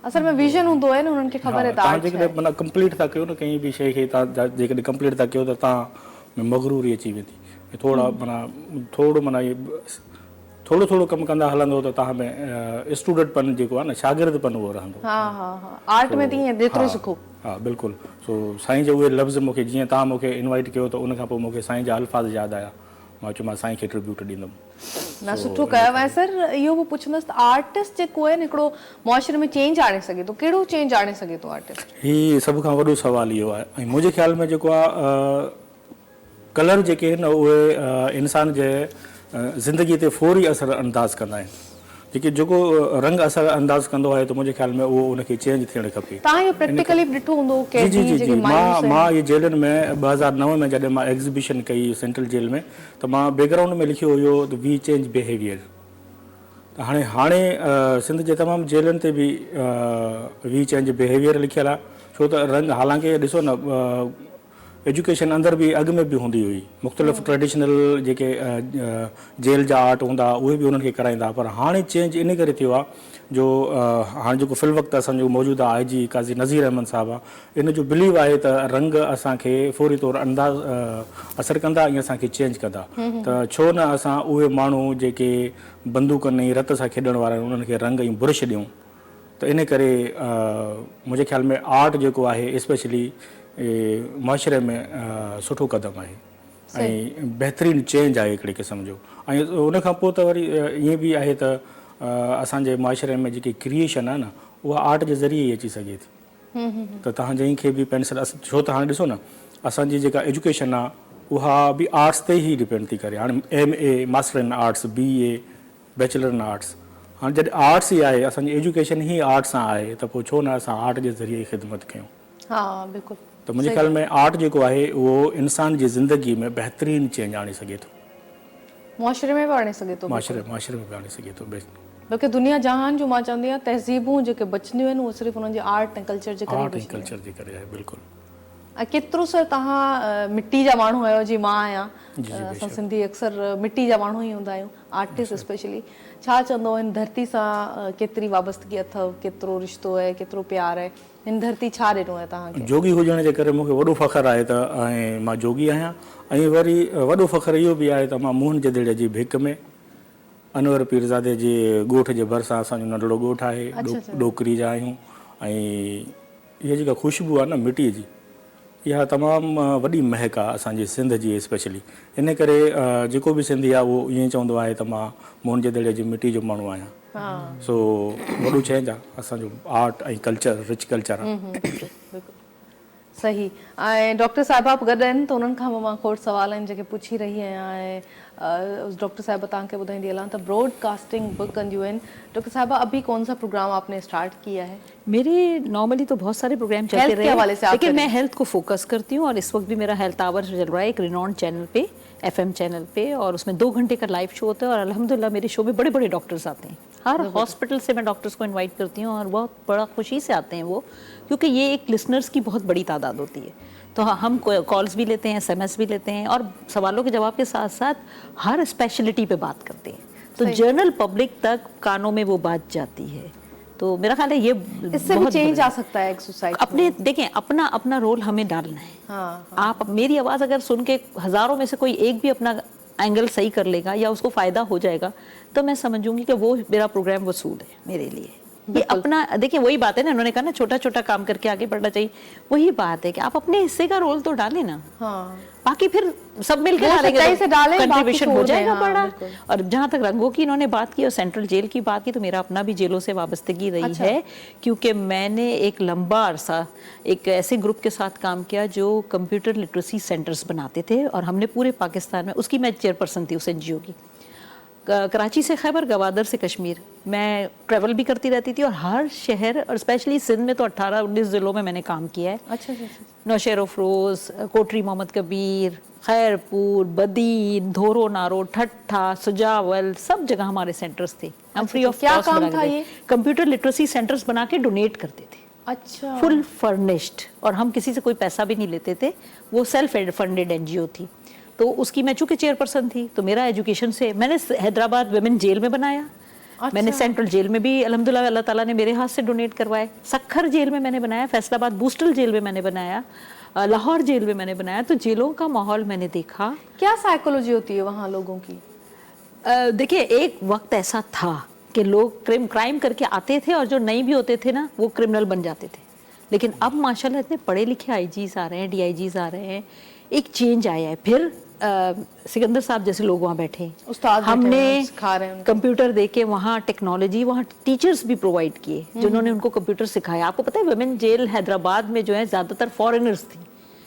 असल में विजन हूंदो आहे न, उन्हनि खे ख़बर आहे तव्हां जेकॾहिं माना कंप्लीट था कयो न कंहिं बि शइ खे, तव्हां जेकॾहिं कंप्लीट था कयो त तव्हां में मगरूरी अची वेंदी। थोरो माना थोरो थोरो कमु कंदा हलंदो त तव्हां में स्टूडेंटपन जेको आहे न, शागिर्दपन उहो रहंदो। आर्ट में तीअं जेतिरो सिखो। हा बिल्कुलु। सो साईं जो उहे लफ़्ज़ मूंखे, जीअं तव्हां मूंखे इनवाइट कयो त उन खां पोइ मूंखे साईं जा अल्फाज़ यादि आया। मां चयो मां साईं खे ट्रिब्यूट ॾींदुमि। न सुठो कयो आहे सर। इहो बि पुछंदसि त आर्टिस्ट जेको आहे न, हिकिड़ो मुआशरे में चेंज आणे सघे थो, कहिड़ो चेंज आणे सघे थो आर्टिस्ट? हीअ सभ खां वॾो सुवालु इहो आहे। ऐं मुंहिंजे ख़्याल में जेको आहे कलर जेके आहिनि उहे इंसान जे ज़िंदगीअ ते फौरी असर अंदाज़ कंदा आहिनि। जेको रंग असर अंदाज़ कंदो आहे त मुंहिंजे ख़्याल में उहो उनखे चेंज थियणु खपे। तव्हां इहो प्रैक्टिकली ॾिठो हूंदो? जी जी जी। मां इहे जेलनि में 2009 में जॾहिं मां एग्ज़िबिशन कई सेंट्रल जेल में, त मां बैकग्राउंड में लिखियो हुयो त वी चेंज बिहेवियर। त हाणे सिंध जे तमामु जेलनि ते बि वी चेंज बिहेवियर लिखियलु आहे। छो त रंग, हालांकि ॾिसो न, एजुकेशन अंदरि बि अॻु में बि हूंदी हुई, मुख़्तलिफ़ ट्रेडिशनल जेके जेल जा आर्ट हूंदा उहे बि उन्हनि खे कराईंदा, पर हाणे चेंज इन करे थियो आहे जो हाणे जेको फ़िल वक़्तु असांजो मौजूदा IG काज़ी नज़ीर अहमद साहिबु आहे, इन जो बिलीव आहे त रंग असांखे फौरी तौरु असरु कंदा ऐं असांखे चेंज कंदा। त छो न असां उहे माण्हू जेके बंदूकनि ऐं रत सां खेॾण वारा आहिनि, उन्हनि खे रंग ऐं बुरश ॾियूं। त इन करे मुंहिंजे ख़्याल में आर्ट जेको आहे स्पेशली मुआशरे में सुठो क़दम आहे ऐं बहितरीनु चेंज आहे हिकिड़े क़िस्म जो। ऐं उन खां पोइ त वरी ईअं बि आहे त असांजे मुआशरे में जेकी क्रिएशन आहे न, उहा आर्ट जे ज़रिए ई अची सघे थी। त तव्हां जंहिंखे बि पेंसिल, छो त हाणे ॾिसो न, असांजी जेका एजुकेशन आहे उहा बि आर्ट्स ते ई डिपेंड थी करे। हाणे MA master in arts, BA bachelor in arts. हाणे जॾहिं आर्ट्स ई आहे, असांजी एजुकेशन ई आर्ट सां आहे, त पोइ छो न असां आर्ट जे ज़रिए ख़िदमत कयूं। हा बिल्कुलु। त मुंहिंजे ख़्याल में आर्ट जेको आहे उहो इंसान जी ज़िंदगी में बहितरीनु चेंज आणे सघे थो। मुआशरे में बि आणे सघे थो। मुआशरे में बि आणे सघे थो। बल्कि दुनिया जहान जो मां चवंदी आहियां तहज़ीबूं जेके बचंदियूं आहिनि, उहे सिर्फ़ु उन्हनि जे आर्ट ऐं कल्चर जे करे। आर्ट ऐं कल्चर जे करे आहे, बिल्कुलु। ऐं केतिरो सर तव्हां मिट्टी जा माण्हू आहियो, जीअं मां आहियां, असां सिंधी अक्सर मिट्टी जा माण्हू ई हूंदा आहियूं, आर्टिस्ट स्पेशली। छा चवंदो हिन धरती सां केतिरी वाबस्तगी अथव, केतिरो रिश्तो आहे, केतिरो प्यार आहे, हिन धरती छा ॾिनो आहे तव्हांखे? जोगी हुजण जे करे मूंखे वॾो फ़ख़्रु आहे त ऐं मां जोगी आहियां। ऐं वरी वॾो फ़ख़्रु इहो बि आहे त मां मोहन जदेड़े जी भिक में, अनवर पीरज़ादे जे ॻोठ जे भरिसां असांजो नंढड़ो ॻोठु आहे, डोकरी जा आहियूं। ऐं इहा जेका ख़ुशबू आहे न मिटीअ जी, इहा तमामु वॾी महक आहे असांजी सिंध जी स्पेशली। इन करे जेको बि सिंधी आहे उहो ईअं चवंदो आहे त मां मोहन जदेड़े जी मिटी जो माण्हू आहियां। सो वॾो चेंज आहे असांजो आर्ट ऐं कल्चर, रिच कल्चर आहे। सही। ऐं डॉक्टर साहिबा बि गॾु आहिनि, त उन्हनि खां मां खोड़ सवाल आहिनि जेके पुछी रही आहियां। ऐं डॉक्टर साहिबा तव्हांखे ॿुधाईंदी हलां त ब्रॉडकास्टिंग बि कंदियूं आहिनि। डॉक्टर साहिबा, अभी कौन सा प्रोग्राम आपने स्टार्ट किया है? मेरे नॉर्मली तो बहुत सारे प्रोग्राम चलते रहे हैं, लेकिन मैं हेल्थ को फोकस करती हूँ और इस वक्त भी मेरा हेल्थ आवर चल रहा है एक रिनॉन्ड चैनल पे, FM चैनल पे, और उसमें 2 घंटे का लाइव शो होता है। और अल्हम्दुलिल्लाह मेरे शो में बड़े बड़े डॉक्टर्स आते हैं, हर हॉस्पिटल से मैं डॉक्टर्स को इन्वाइट करती हूँ और बहुत बड़ा खुशी से आते हैं वो, क्योंकि ये एक लिसनर्स की बहुत बड़ी तादाद होती है। तो हम कॉल्स भी लेते हैं, SMS भी लेते हैं और सवालों के जवाब के साथ साथ हर स्पेशलिटी पे बात करते हैं। तो जनरल पब्लिक तक कानों में वो बात जाती है। तो मेरा ख्याल है ये इससे भी बहुत चेंज बड़ा आ सकता है एक सोसाइटी अपने देखें अपना अपना रोल हमें डालना है। हाँ, आप मेरी आवाज अगर सुन के हजारों में से कोई एक भी अपना एंगल सही कर लेगा या उसको फायदा हो जाएगा तो मैं समझूंगी कि वो मेरा प्रोग्राम वसूल है मेरे लिए। ये अपना देखिए वही बात है ना, उन्होंने कहा ना छोटा छोटा काम करके आगे बढ़ना चाहिए। वही बात है कि आप अपने हिस्से का रोल तो डालें ना, हाँ बाकी फिर सब मिलकर वो डालेंगे सच्चाई से डालें, बाकी कंट्रीब्यूशन हो छोड़ दें, जाएगा हाँ, बड़ा। बिल्कुल। और जहाँ तक रंगों की इन्होंने बात की और सेंट्रल जेल की बात की, तो मेरा अपना भी जेलों से वाबस्तगी रही अच्छा। है, क्योंकि मैंने एक लंबा अरसा एक ऐसे ग्रुप के साथ काम किया जो कंप्यूटर लिटरेसी सेंटर्स बनाते थे, और हमने पूरे पाकिस्तान में, उसकी मैं चेयरपर्सन थी उस NGO की, कराची से खैबर, गवादर से कश्मीर, मैं ट्रैवल भी करती रहती थी, और हर शहर और स्पेशली सिंध में तो 18-19 ज़िलों में मैंने काम किया है। अच्छा अच्छा। नौशेर अफरोज, कोटरी मोहम्मद कबीर, खैरपुर, बदीन, धोरो नारो, ठट्ठा, सुजावल, सब जगह हमारे सेंटर्स थे। हम फ्री ऑफ क्या कॉस्ट काम बना था के ये? कंप्यूटर लिटरेसी सेंटर्स बना के डोनेट करते थे, अच्छा फुल फर्निश्ड, और हम किसी से कोई पैसा भी नहीं लेते थे। वो सेल्फ फंडेड NGO थी। तो उसकी मैं चूंकि चेयरपर्सन थी, तो मेरा एजुकेशन से, मैंने हैदराबाद वुमेन जेल में बनाया, मैंने सेंट्रल जेल में भी अल्हम्दुलिल्लाह अल्लाह ताला ने मेरे हाथ से डोनेट करवाए, सखर जेल में मैंने बनाया, फैसलाबाद बूस्टल जेल में मैंने बनाया, लाहौर जेल में मैंने बनाया। तो जेलों का माहौल मैंने देखा। क्या साइकोलॉजी होती है वहाँ लोगों की? देखिए एक वक्त ऐसा था कि लोग क्राइम करके आते थे, और जो नहीं भी होते थे ना वो क्रिमिनल बन जाते थे। लेकिन अब माशाल्लाह इतने पढ़े लिखे IGs आ रहे हैं, DIGs आ रहे हैं, एक चेंज आया है। फिर सिकंदर साहब जैसे लोग वहाँ बैठे, उस्ताद बैठे हैं, हमने सिखा रहे हैं उनको। कंप्यूटर दे के वहाँ टेक्नोलॉजी, वहाँ टीचर्स भी प्रोवाइड किए जिन्होंने उनको कंप्यूटर सिखाया। आपको पता है वुमेन जेल हैदराबाद में जो है ज्यादातर फॉरेनर्स थी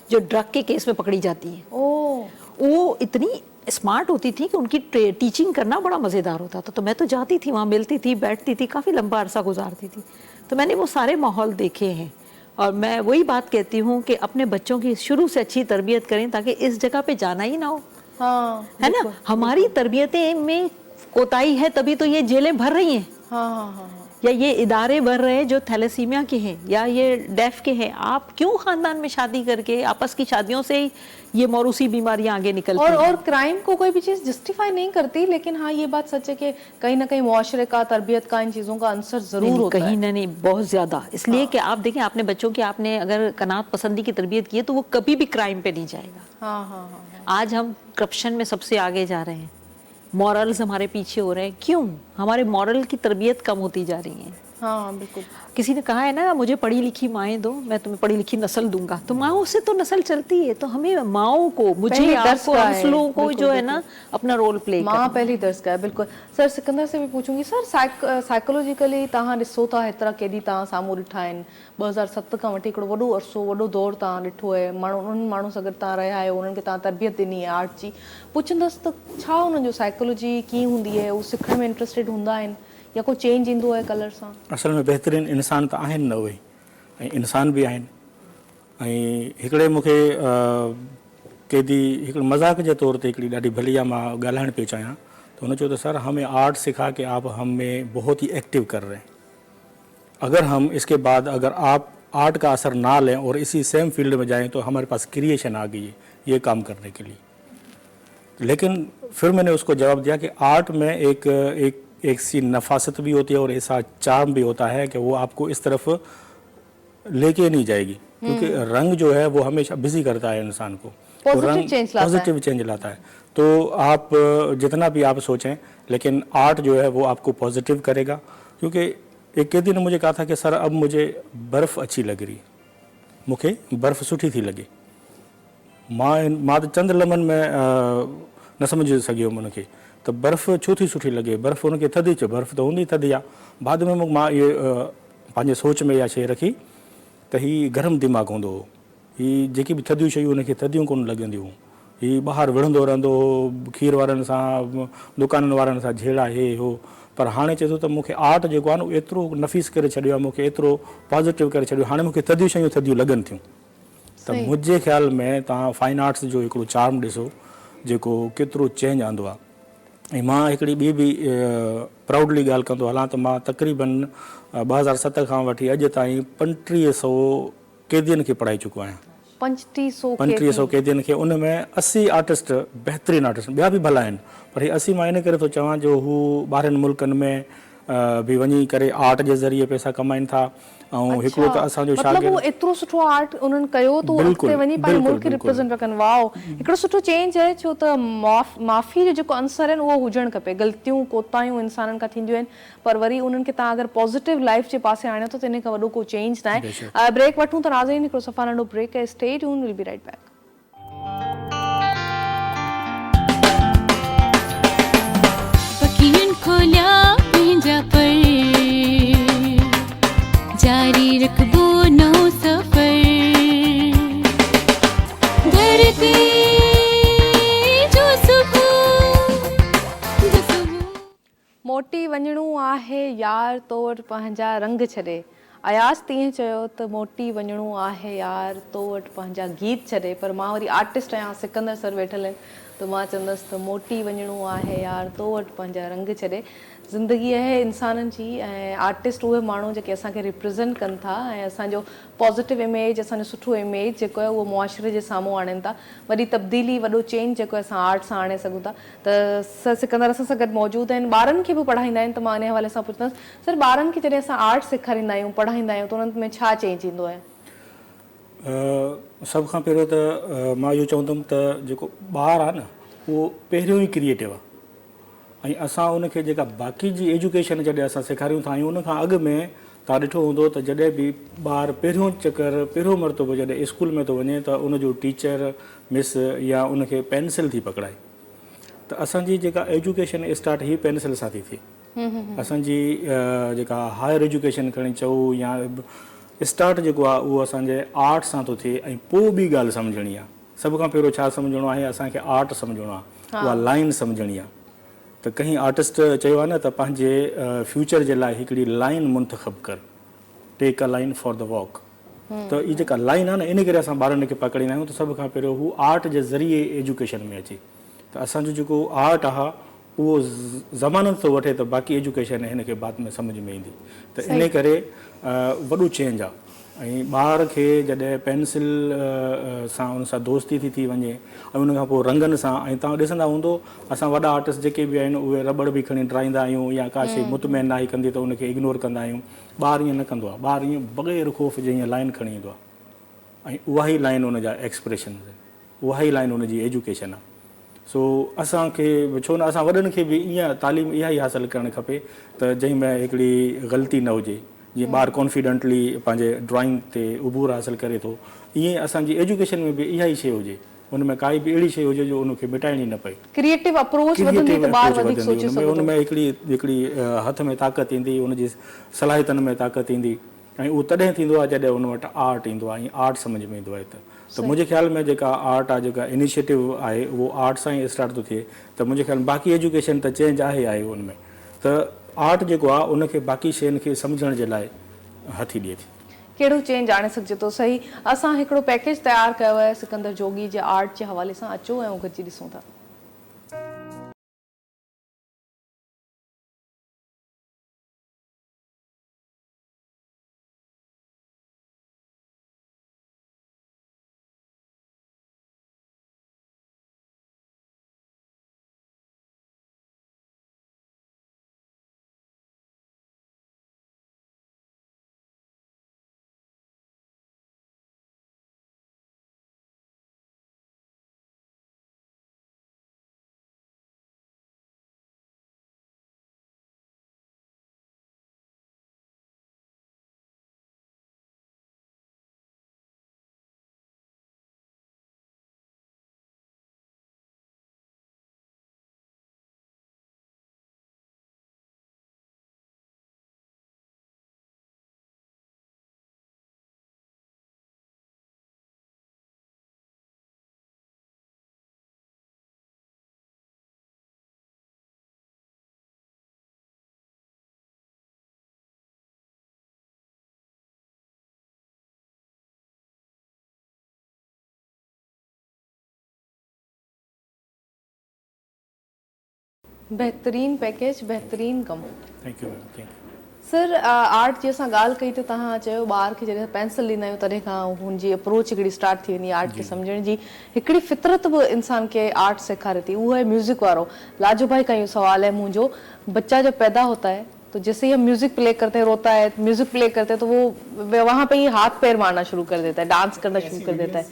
जो ड्रग के केस में पकड़ी जाती है। वो इतनी स्मार्ट होती थी कि उनकी टीचिंग करना बड़ा मज़ेदार होता था। तो मैं तो जाती थी वहाँ, मिलती थी, बैठती थी, काफ़ी लंबा अरसा गुजारती थी। तो मैंने वो सारे माहौल देखे हैं, और मैं वही बात कहती हूँ कि अपने बच्चों की शुरू से अच्छी तरबियत करें ताकि इस जगह पे जाना ही ना हो। हाँ है ना, हमारी तरबियतें में कोताही है तभी तो ये जेलें भर रही हैं। हाँ हाँ हाँ, या ये इदारे भर रहे हैं जो थैलेसीमिया के हैं या ये डेफ के हैं। आप क्यों खानदान में शादी करके आपस की शादियों से ही ये मौरूसी बीमारियां आगे निकलती हैं। और क्राइम को कोई भी चीज़ जस्टिफाई नहीं करती, लेकिन हाँ ये बात सच है कि कहीं ना कहीं मुआशरे का, तरबियत का, इन चीज़ों का अंसर जरूर होता है। कहीं ना नहीं, बहुत ज्यादा। इसलिए कि आप देखें अपने बच्चों की, आपने अगर कनात पसंदी की तरबियत की है तो वो कभी भी क्राइम पे नहीं जाएगा। हाँ हाँ हाँ। आज हम करप्शन में सबसे आगे जा रहे हैं, मॉरल्स हमारे पीछे हो रहे हैं। क्यों? हमारे मॉरल की तरबियत कम होती जा रही है। हाँ बिल्कुल। किसी ने कहा है ना, मुझे पढ़ी लिखी माएँ दो, मैं तुम्हें पढ़ी लिखी नस्ल दूंगा। तो माओ से तो नस्ल चलती है, तो हमें माओ को, मुझे, आपको, हम लोगों को जो है ना अपना रोल प्ले करना। माँ पहली दर्ज का है। बिल्कुल सर, सिकंदर से भी पूछूंगी सर, साइकोलॉजिकली तव्हां ॾिसो था हेतिरा केॾी तव्हां साम्हूं ॾिठा आहिनि, 2007 खां वठी हिकिड़ो वॾो अरसो, वॾो दौर तव्हां ॾिठो आहे, माण्हू उन्हनि माण्हू सां गॾु तव्हां रहिया आहियो, उन्हनि खे तव्हां तरबियत ॾिनी आहे आर्ट जी। पुछंदसि त छा उन्हनि जो साइकोलॉजी कीअं हूंदी आहे, उहो सिखण में इंट्रस्टेड हूंदा आहिनि या को चेंज ईंदो आहे कलर सां? असल में बहितरीनु इंसान त आहिनि न उहे, ऐं इंसान बि आहिनि। ऐं हिकिड़े मूंखे केॾी हिकिड़े मज़ाक जे तौर ते हिकिड़ी ॾाढी भली आहे, मां ॻाल्हाइण पियो चाहियां। तो उन्होंने चयो तो सर हमें आर्ट सिखा के आप हमें बहुत ही एक्टिव कर रहे हैं, अगर हम इसके बाद अगर आप आर्ट का असर ना लें और इसी सेम फील्ड में जाएं तो हमारे पास क्रिएशन आ गई है ये काम करने के लिए। लेकिन फिर मैंने उसको जवाब दिया कि आर्ट में एक सी नफासत भी होती है और ऐसा चार्म भी होता है कि वो आपको इस तरफ लेके नहीं जाएगी, क्योंकि रंग जो है वो हमेशा बिजी करता है इंसान को, पॉजिटिव चेंज लाता है। तो आप जितना भी आप सोचें, लेकिन आर्ट जो है वो आपको पॉजिटिव करेगा। क्योंकि एक दिन मुझे कहा था कि सर अब मुझे बर्फ़ अच्छी लग रही, मूंखे बर्फ़ सुठी थी लगे, मां तो चंद लम्हन में न समझ सघियो उनखे तो बर्फ़ छो थी सुठी लगे, बर्फ़ उनखे थधी चयो, बर्फ़ तो हूंदी थधी आहे। बाद में मां ये पंहिंजे सोच में इहा शइ रखी त ही गरम दिमाग़ हूंदो हो, ही जेकी बि थधियूं शयूं उनखे थधियूं कोन लॻंदियूं, ही ॿाहिरि विढ़ंदो रहंदो हो, खीर वारनि सां, दुकाननि वारनि सां झेड़ा हे हो। पर हाणे चए थो त मूंखे आर्ट जेको आहे न एतिरो नफ़ीस करे छॾियो आहे, मूंखे एतिरो पॉज़िटिव करे छॾियो, हाणे मूंखे थधियूं शयूं थधियूं लॻनि थियूं। त मुंहिंजे ख़्याल में तव्हां फाइन आर्ट्स जो हिकिड़ो चार्म ॾिसो जेको केतिरो चेंज आंदो आहे। ऐं मां हिकिड़ी ॿी बि प्राउडली ॻाल्हि कंदो हलां त मां तक़रीबन 2007 खां वठी अॼु ताईं 3500 कैदियुनि खे पढ़ाए चुको आहियां। 3500 कैदियुनि खे उन में 80 आर्टिस्ट बहितरीनु आर्टिस्ट ॿिया बि भला आहिनि पर हे 80 मां इन करे थो चवां जो हू ॿाहिरनि मुल्कनि में बि वञी करे आर्ट जे ज़रिए पैसा कमाइनि था ऐं हिकिड़ो त असांजो मतलब शागिर्द वो एतिरो सुठो आर्ट उन्हनि कयो तो अॻिते वञी पंहिंजे मुल्क खे रिप्रेज़ेंट पिया कनि वाओ हिकिड़ो सुठो चेंज आहे छो त माफ़ी जो जेको अंसर आहिनि उहो हुजणु खपे गलतियूं कोताहियूं इंसाननि खां थींदियूं आहिनि पर वरी उन्हनि खे तव्हां अगरि पॉज़िटिव लाइफ जे पासे आणियो त इन खां वॾो को चेंज न आहे ब्रेक वठूं त नाज़रीन हिकिड़ो सफ़ा नंढो ब्रेक आहे stay tune will be right back पखियुनि खोलिया पंहिंजा पर जारी रखबो नओं सफ़र धरती जो सुबुह मोटी वञिणो आहे यार तो वटि पंहिंजा रंग छॾे अयास तीअं चयो त मोटी वञिणो आहे यार तो वटि पंहिंजा गीत छॾे पर मां वरी आर्टिस्ट आहियां सिकंदर सर वेठल आहिनि त मां चवंदसि त मोटी वञिणो आहे यार तो वटि पंहिंजा रंग छॾे ज़िंदगी आहे इंसाननि जी ऐं आर्टिस्ट उहे माण्हू जेके असांखे रिप्रेज़ेंट कनि था ऐं असांजो पॉज़िटिव इमेज असांजो सुठो इमेज जेको आहे उहो मुआशरे जे साम्हूं आणनि था वॾी तब्दीली वॾो चेंज जेको आहे असां आर्ट सां आणे सघूं था त सर सिकंदर असां सां गॾु मौजूदु आहिनि ॿारनि खे बि पढ़ाईंदा आहिनि त मां इन हवाले सां पुछंदसि सर ॿारनि खे जॾहिं असां आर्ट सेखारींदा आहियूं पढ़ाईंदा आहियूं त उन्हनि में छा चेंज ईंदो आहे सभ खां पहिरियों त मां इहो चवंदुमि त जेको ॿारु आहे न उहो पहिरियों ई क्रिएटिव आहे ऐं असां उनखे जेका बाक़ी जी एजुकेशन जॾहिं असां सेखारियूं था आहियूं उन खां अॻु में तव्हां ॾिठो हूंदो त जॾहिं बि ॿारु पहिरियों चकर पहिरियों मरतबो जॾहिं स्कूल में थो वञे त उनजो टीचर मिस या उनखे पेंसिल थी पकड़ाए त असांजी जेका एजुकेशन स्टार्ट ही पेंसिल सां थी थिए असांजी जेका हायर एजुकेशन खणी चऊं या स्टार्ट जेको आहे उहो असांजे आर्ट सां थो थिए ऐं पोइ ॿी ॻाल्हि सम्झणी आहे सभ खां पहिरियों छा सम्झणो आहे असांखे आर्ट सम्झणो आहे उहा लाइन सम्झणी आहे त कहीं आर्टिस्ट चयो आहे न त पंहिंजे फ्यूचर जे लाइ हिकिड़ी लाइन मुंतख़ब कर take a line for the walk त इहा जेका लाइन आहे न इन करे असां ॿारनि खे पकड़ींदा आहियूं त सभ खां पहिरियों हू आर्ट जे ज़रिए एजुकेशन में अचे त असांजो जेको आर्ट आहे उहो ज़मानत थो वठे त बाक़ी एजुकेशन हिन खे बाद में सम्झ में ईंदी त इन करे वॾो चेंज आहे ऐं ॿार खे जॾहिं पेंसिल सां उन सां दोस्ती थी वञे ऐं उन खां पोइ रंगनि सां ऐं तव्हां ॾिसंदा हूंदो असां वॾा आर्टिस्ट जेके बि आहिनि उहे रबड़ बि खणी ड्राईंदा आहियूं या का शइ मुतमैन नाही कंदी त उनखे इग्नोर कंदा आहियूं ॿारु ईअं न कंदो आहे ॿारु ईअं बग़ैर ख़ौफ़ जे ईअं लाइन खणी ईंदो आहे ऐं उहा ई लाइन उनजा एक्सप्रेशन उहा ई लाइन उनजी एजुकेशन आहे सो असांखे छो न असां वॾनि खे बि ईअं तालीम इहा ई हासिलु करणु खपे त जंहिं में हिकिड़ी ग़लती न हुजे जीअं ॿारु कॉन्फिडेंटली पंहिंजे ड्रॉइंग ते उबूर हासिलु करे थो ईअं असांजी एजुकेशन में बि इहा ई शइ हुजे उन में काई बि अहिड़ी शइ हुजे जो उनखे मिटाइणी न पए क्रिएटिव अप्रोच वधंदी त ॿार वधीक सोचे सघंदो उन में हिकिड़ी हथ में ताक़त ईंदी उनजी सलाहियतनि में ताक़त ईंदी ऐं उहो तॾहिं थींदो आहे जॾहिं उन वटि आर्ट ईंदो आहे ऐं आर्ट सम्झ में ईंदो आहे त मुंहिंजे ख़्याल में जेका आर्ट आहे जेका इनिशिएटिव आहे उहो आर्ट सां ई स्टार्ट थो थिए त मुंहिंजे ख़्याल में बाक़ी एजुकेशन त चेंज आहे उन में त आर्ट जेको आहे उनखे बाक़ी शयुनि खे सम्झण जे लाइ हथी ॾिए थी कहिड़ो चेंज आणे सघिजे थो सही असां हिकिड़ो पैकेज तयारु कयो आहे सिकंदर जोगी जे आर्ट जे हवाले सां अचो ऐं गॾिजी ॾिसूं था बेहतरीन पैकेज बेहतरीन कमु thank you ma'am thank you sir आर्ट जी असां ॻाल्हि कई त तव्हां चयो ॿार खे जॾहिं पेंसिल ॾींदा आहियूं तॾहिं खां हुनजी अप्रोच हिकिड़ी स्टार्ट थी वेंदी आहे आर्ट खे सम्झण जी। हिकिड़ी फितरत बि इंसान खे आर्ट सेखारे थी, उहो है म्यूज़िक वारो। लाजो भाई का यूँ सवाल है मुझो, बच्चा जब पैदा होता है तो जैसे ही हम म्यूजिक प्ले करते हैं, रोता है, म्यूजिक प्ले करते हैं, तो वो वहाँ पे ही हाथ पैर मारना शुरू कर देता है, डांस करना शुरू कर देता है।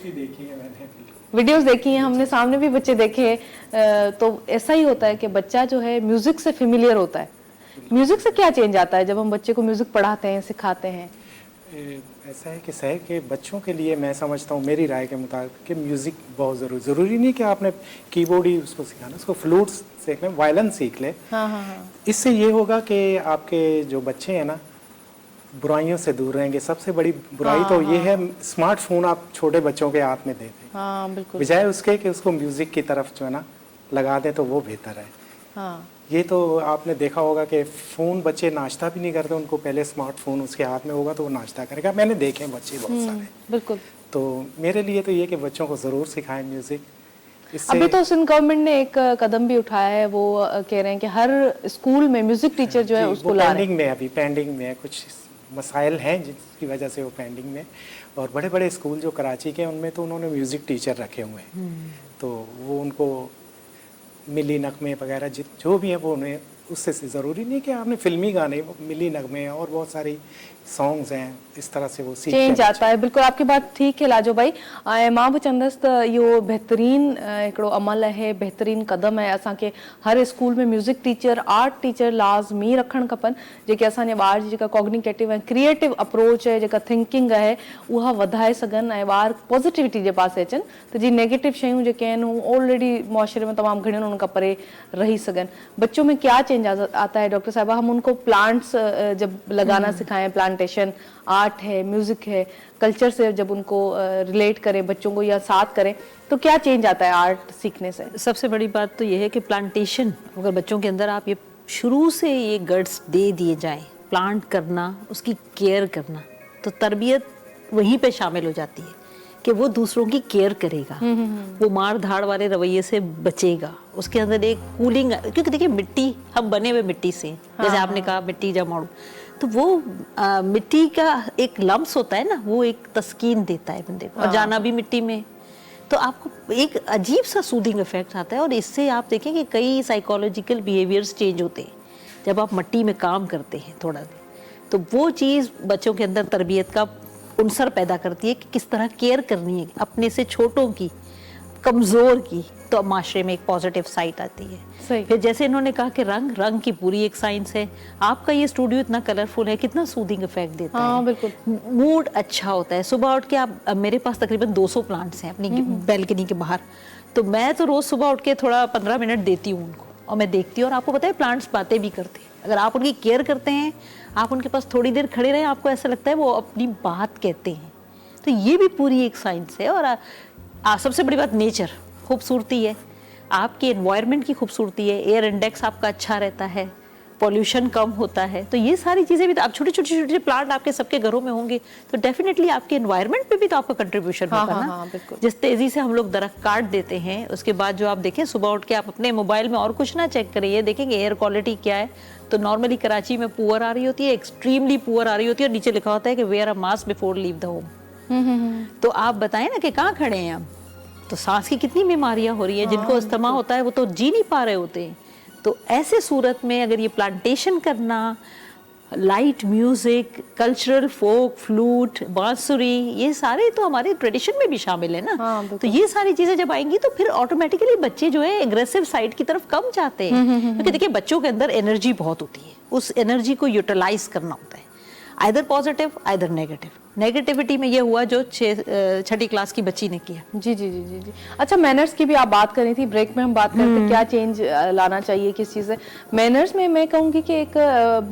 वीडियोस देखी हैं हमने, सामने भी बच्चे देखे हैं। तो ऐसा ही होता है कि बच्चा जो है म्यूजिक से फेमिलियर होता है। म्यूजिक से क्या चेंज आता है जब हम बच्चे को म्यूजिक पढ़ाते हैं, सिखाते हैं? ऐसा है कि सर के बच्चों के लिए मैं समझता हूँ, मेरी राय के मुताबिक, कि म्यूज़िक बहुत ज़रूरी नहीं कि आपने कीबोर्ड ही उसको सिखाना, उसको फ्लूट्स सीख लें, वायलिन सीख ले। हाँ। इससे ये होगा कि आपके जो बच्चे हैं ना, बुराइयों से दूर रहेंगे। सबसे बड़ी बुराई तो ये है, स्मार्टफोन आप छोटे बच्चों के हाथ में दे दें, हाँ बिल्कुल, बजाय उसके कि उसको म्यूज़िक की तरफ जो है ना लगा दें, तो वो बेहतर है। हाँ। ये तो आपने देखा होगा कि फ़ोन, बच्चे नाश्ता भी नहीं करते, उनको पहले स्मार्टफोन उसके हाथ में होगा तो वो नाश्ता करेगा। मैंने देखे हैं बच्चे बहुत सारे। बिल्कुल। तो मेरे लिए तो ये कि बच्चों को ज़रूर सिखाएं म्यूज़िक। अभी तो सिंध गवर्नमेंट ने एक कदम भी उठाया है, वो कह रहे हैं कि हर स्कूल में म्यूजिक टीचर जो है उसको ला रहे हैं। पेंडिंग में, अभी पेंडिंग में कुछ मसाइल हैं जिसकी वजह से वो पेंडिंग में। और बड़े बड़े स्कूल जो कराची के, उनमें तो उन्होंने म्यूज़िक टीचर रखे हुए हैं, तो वो उनको मिली नगमे वगैरह जो भी है वो उन्हें, उससे ज़रूरी नहीं कि आपने फिल्मी गाने, मिली नगमे और बहुत सारी सॉन्ग्स हैं, इस तरह से वो चेंज आता है। बिल्कुल आपकी बात ठीक है लाजो भाई। मां भी चंदस त इहो बहितरीन हिकिड़ो अमल है, बेहतरीन कदम है। असांखे हर स्कूल में म्यूज़िक टीचर, आर्ट टीचर लाज़मी रखणु खपनि, जेके असांजे ॿार जी जेका कॉग्निकेटिव ऐं क्रिएटिव अप्रोच है, जेका थिंकिंग आहे, उहा वधाए सघनि ऐं ॿार पॉजिटिविटी जे पासे अचनि, त जी नेगेटिव शयूं जेके आहिनि हू ऑलरेडी मुआशरे में तमामु घणियूं उनखां परे रही सघनि। बच्चों में क्या चेंज आता है डॉक्टर साहबा? हम उनको प्लांट्स जब लगाना सिखाएं, प्लांटेशन, आर्ट है, म्यूजिक है, कल्चर से जब उनको रिलेट करें बच्चों को या साथ करें, तो क्या चेंज आता है आर्ट सीखने से? सबसे बड़ी बात तो ये है कि प्लांटेशन, अगर बच्चों के अंदर आप ये शुरू से ये गट्स दे दिए जाएं, प्लांट करना, उसकी केयर करना, तो तरबियत वहीं पे शामिल हो जाती है कि वो दूसरों की केयर करेगा, वो मार धाड़ वाले रवैये से बचेगा, उसके अंदर एक कूलिंग। क्योंकि देखिए मिट्टी, हम बने हुए मिट्टी से, जैसे आपने कहा मिट्टी जमाड़ू, तो वो मिट्टी का एक लम्स होता है ना, वो एक तस्कीन देता है बंदे को। और जाना भी मिट्टी में, तो आपको एक अजीब सा सूदिंग इफेक्ट आता है। और इससे आप देखें कि कई साइकोलॉजिकल बिहेवियर्स चेंज होते हैं जब आप मिट्टी में काम करते हैं थोड़ा देर, तो वो चीज़ बच्चों के अंदर तरबियत का उनसर पैदा करती है कि किस तरह केयर करनी है अपने से छोटों की, कमज़ोर की, तो माशरे में एक पॉजिटिव साइट आती है। सही। फिर जैसे इन्होंने कहा कि रंग की पूरी एक साइंस है। आपका ये स्टूडियो इतना कलरफुल है, कितना सूदिंग इफेक्ट देता है। हाँ बिल्कुल, मूड अच्छा होता है। सुबह उठ के आप, मेरे पास तकरीबन 200 प्लांट्स हैं अपनी बैल्कनी के बाहर, तो मैं तो रोज़ सुबह उठ के थोड़ा 15 मिनट देती हूँ उनको, और मैं देखती हूँ। और आपको पता है प्लांट्स बातें भी करते हैं। अगर आप उनकी केयर करते हैं, आप उनके पास थोड़ी देर खड़े रहें, आपको ऐसा लगता है वो अपनी बात कहते हैं। तो ये भी पूरी एक साइंस है। और सबसे बड़ी बात, नेचर खूबसूरती है, आपकी एनवायरनमेंट की खूबसूरती है, एयर इंडेक्स आपका अच्छा रहता है, पॉल्यूशन कम होता है। तो ये सारी चीज़ें भी, आप छोटे छोटे प्लांट आपके सबके घरों में होंगे, तो डेफिनेटली आपके एनवायरनमेंट पे भी तो आपका कंट्रीब्यूशन होगा ना। हाँ, बिल्कुल। जिस तेज़ी से हम लोग दरख्त काट देते हैं, उसके बाद जो आप देखें सुबह उठ के आप अपने मोबाइल में और कुछ ना चेक करें, ये देखेंगे एयर क्वालिटी क्या है, तो नॉर्मली कराची में पुअर आ रही होती है, एक्सट्रीमली पुअर आ रही होती है, और नीचे लिखा होता है कि wear a mask before leave the home. तो आप बताएं ना कि कहाँ खड़े हैं हम, तो सांस की कितनी बीमारियां हो रही है। जिनको अस्थमा होता है वो तो जी नहीं पा रहे होते हैं। तो ऐसे सूरत में अगर ये प्लांटेशन करना, light music, cultural folk, flute, बांसुरी, ये सारे तो हमारे ट्रेडिशन में भी शामिल है ना। तो ये सारी चीजें जब आएंगी तो फिर ऑटोमेटिकली बच्चे जो है एग्रेसिव साइड की तरफ कम जाते हैं। क्योंकि देखिए बच्चों के अंदर एनर्जी बहुत होती है, उस एनर्जी को यूटिलाइज करना होता है, either positive either negative. Negativity में ये हुआ जो 6ठी क्लास की बच्ची ने किया। जी जी जी जी जी। अच्छा, मैनर्स की भी आप बात कर रही थी, ब्रेक में हम बात करते हैं क्या चेंज लाना चाहिए, किस चीज़ से। मैनर्स में मैं कहूँगी कि एक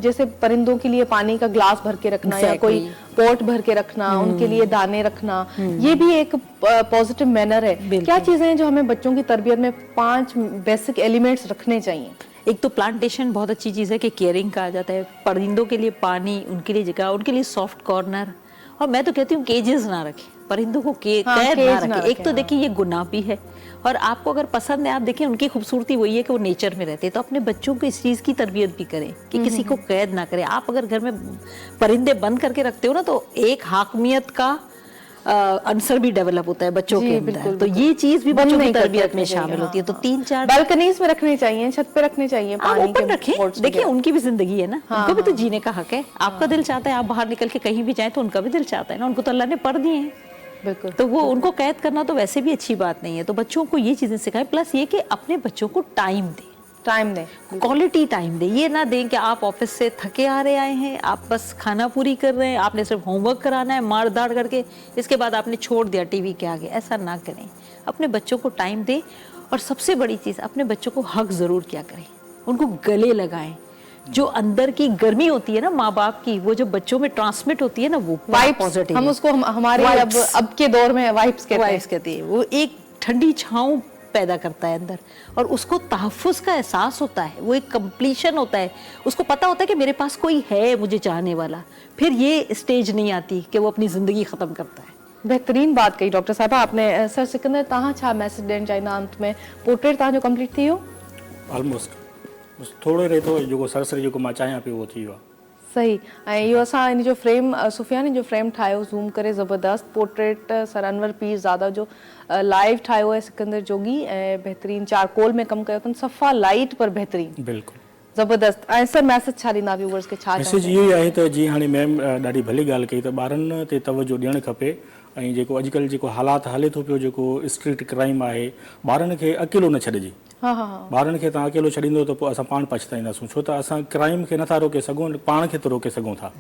जैसे परिंदों के लिए पानी का ग्लास भर के रखना, या कोई पॉट भर के रखना, उनके लिए दाने रखना, ये भी एक पॉजिटिव मैनर है। क्या चीज़ें हैं जो हमें बच्चों की तरबियत में 5 बेसिक एलिमेंट्स रखने चाहिए? एक तो प्लांटेशन बहुत अच्छी चीज़ है कि केयरिंग कहा जाता है। परिंदों के लिए पानी, उनके लिए जगह, उनके लिए सॉफ्ट कॉर्नर, और मैं तो कहती हूँ केजेस ना रखें, परिंदों को कैद ना रखें। एक तो देखिए ये गुनाह भी है, और आपको अगर पसंद है, आप देखें उनकी खूबसूरती वही है कि वो नेचर में रहते हैं, तो अपने बच्चों को इस चीज़ की तरबियत भी करें कि किसी को कैद ना करें। आप अगर घर में परिंदे बंद करके रखते हो ना, तो एक हाकमियत का आंसर भी डेवलप होता है बच्चों के अंदर, तो ये चीज़ भी बच्चों की तरबियत में शामिल होती है। तो 3-4 बालकनीज में रखने चाहिए, छत पे रखने चाहिए, आप पानी ओपन के रखें। pots देखिए वगैरह। उनकी भी जिंदगी है ना, उनको भी तो जीने का हक है। आपका दिल चाहता है आप बाहर निकल के कहीं भी जाएं, तो उनका भी दिल चाहता है ना, उनको तो अल्लाह ने पर दिए हैं। बिल्कुल। तो वो उनको कैद करना तो वैसे भी अच्छी बात नहीं है। तो बच्चों को ये चीजें सिखाएं, प्लस ये कि अपने बच्चों को टाइम दें, टाइम दें, क्वालिटी टाइम दें। ये ना दें कि आप ऑफिस से थके आ रहे आए हैं, आप बस खाना पूरी कर रहे हैं, आपने सिर्फ होमवर्क कराना है मार दाड़ करके, इसके बाद आपने छोड़ दिया टीवी के आगे। ऐसा ना करें, अपने बच्चों को टाइम दें। और सबसे बड़ी चीज़, अपने बच्चों को हक ज़रूर किया करें, उनको गले लगाएं। जो अंदर की गर्मी होती है ना माँ बाप की, वो जो बच्चों में ट्रांसमिट होती है ना, वो पॉजिटिव, हम उसको हमारे अब के दौर में वाइब्स कहते हैं। वो एक ठंडी छाँव पैदा करता है अंदर, और उसको तहफ़्फ़ुज़ का एहसास होता है, वो एक कंप्लीशन होता है, उसको पता होता है कि मेरे पास कोई है मुझे चाहने वाला। फिर ये स्टेज नहीं आती कि वो अपनी ज़िंदगी ख़त्म करता है। बेहतरीन बात कही डॉक्टर साहिबा आपने। सर सिकंदर, तव्हां छा मैसेज ॾियणु चाहींदा अंत में? पोर्ट्रेट तव्हांजो कंप्लीट थी वियो? ऑलमोस्ट बस थोड़ो रहे थो, जेको सरसरी जेको मां चाहियां पियो उहो थी वियो आहे। सही। ऐं इहो असां इन जो फ्रेम सुफियान जो फ्रेम ठाहियो ज़ूम करे, ज़बरदस्त पोर्ट्रेट सर अनवर पीरज़ादा जो लाइव ठाहियो आहे सिकंदर जोगी, ऐं बहितरीन चारकोल में कमु कयो अथनि, सफ़ा लाइट पर बहितरीन, बिल्कुलु ज़बरदस्त। ऐं सर मैसेज छा ॾींदा व्यूवर्स खे? छा मैसेज इहो ई आहे त जीअं हाणे मैम ॾाढी भली ॻाल्हि कई त ॿारनि ते तवजो ॾियणु खपे। ऐं जेको अॼुकल्ह जेको हालात हले थो पियो, जेको स्ट्रीट क्राइम आहे, ॿारनि खे अकेलो न छॾिजे। ॿारनि खे तव्हां अकेलो छॾींदो त पोइ असां पाण पछताईंदासीं, छो त असां क्राइम खे नथा रोके सघूं, पाण खे त रोके सघूं था।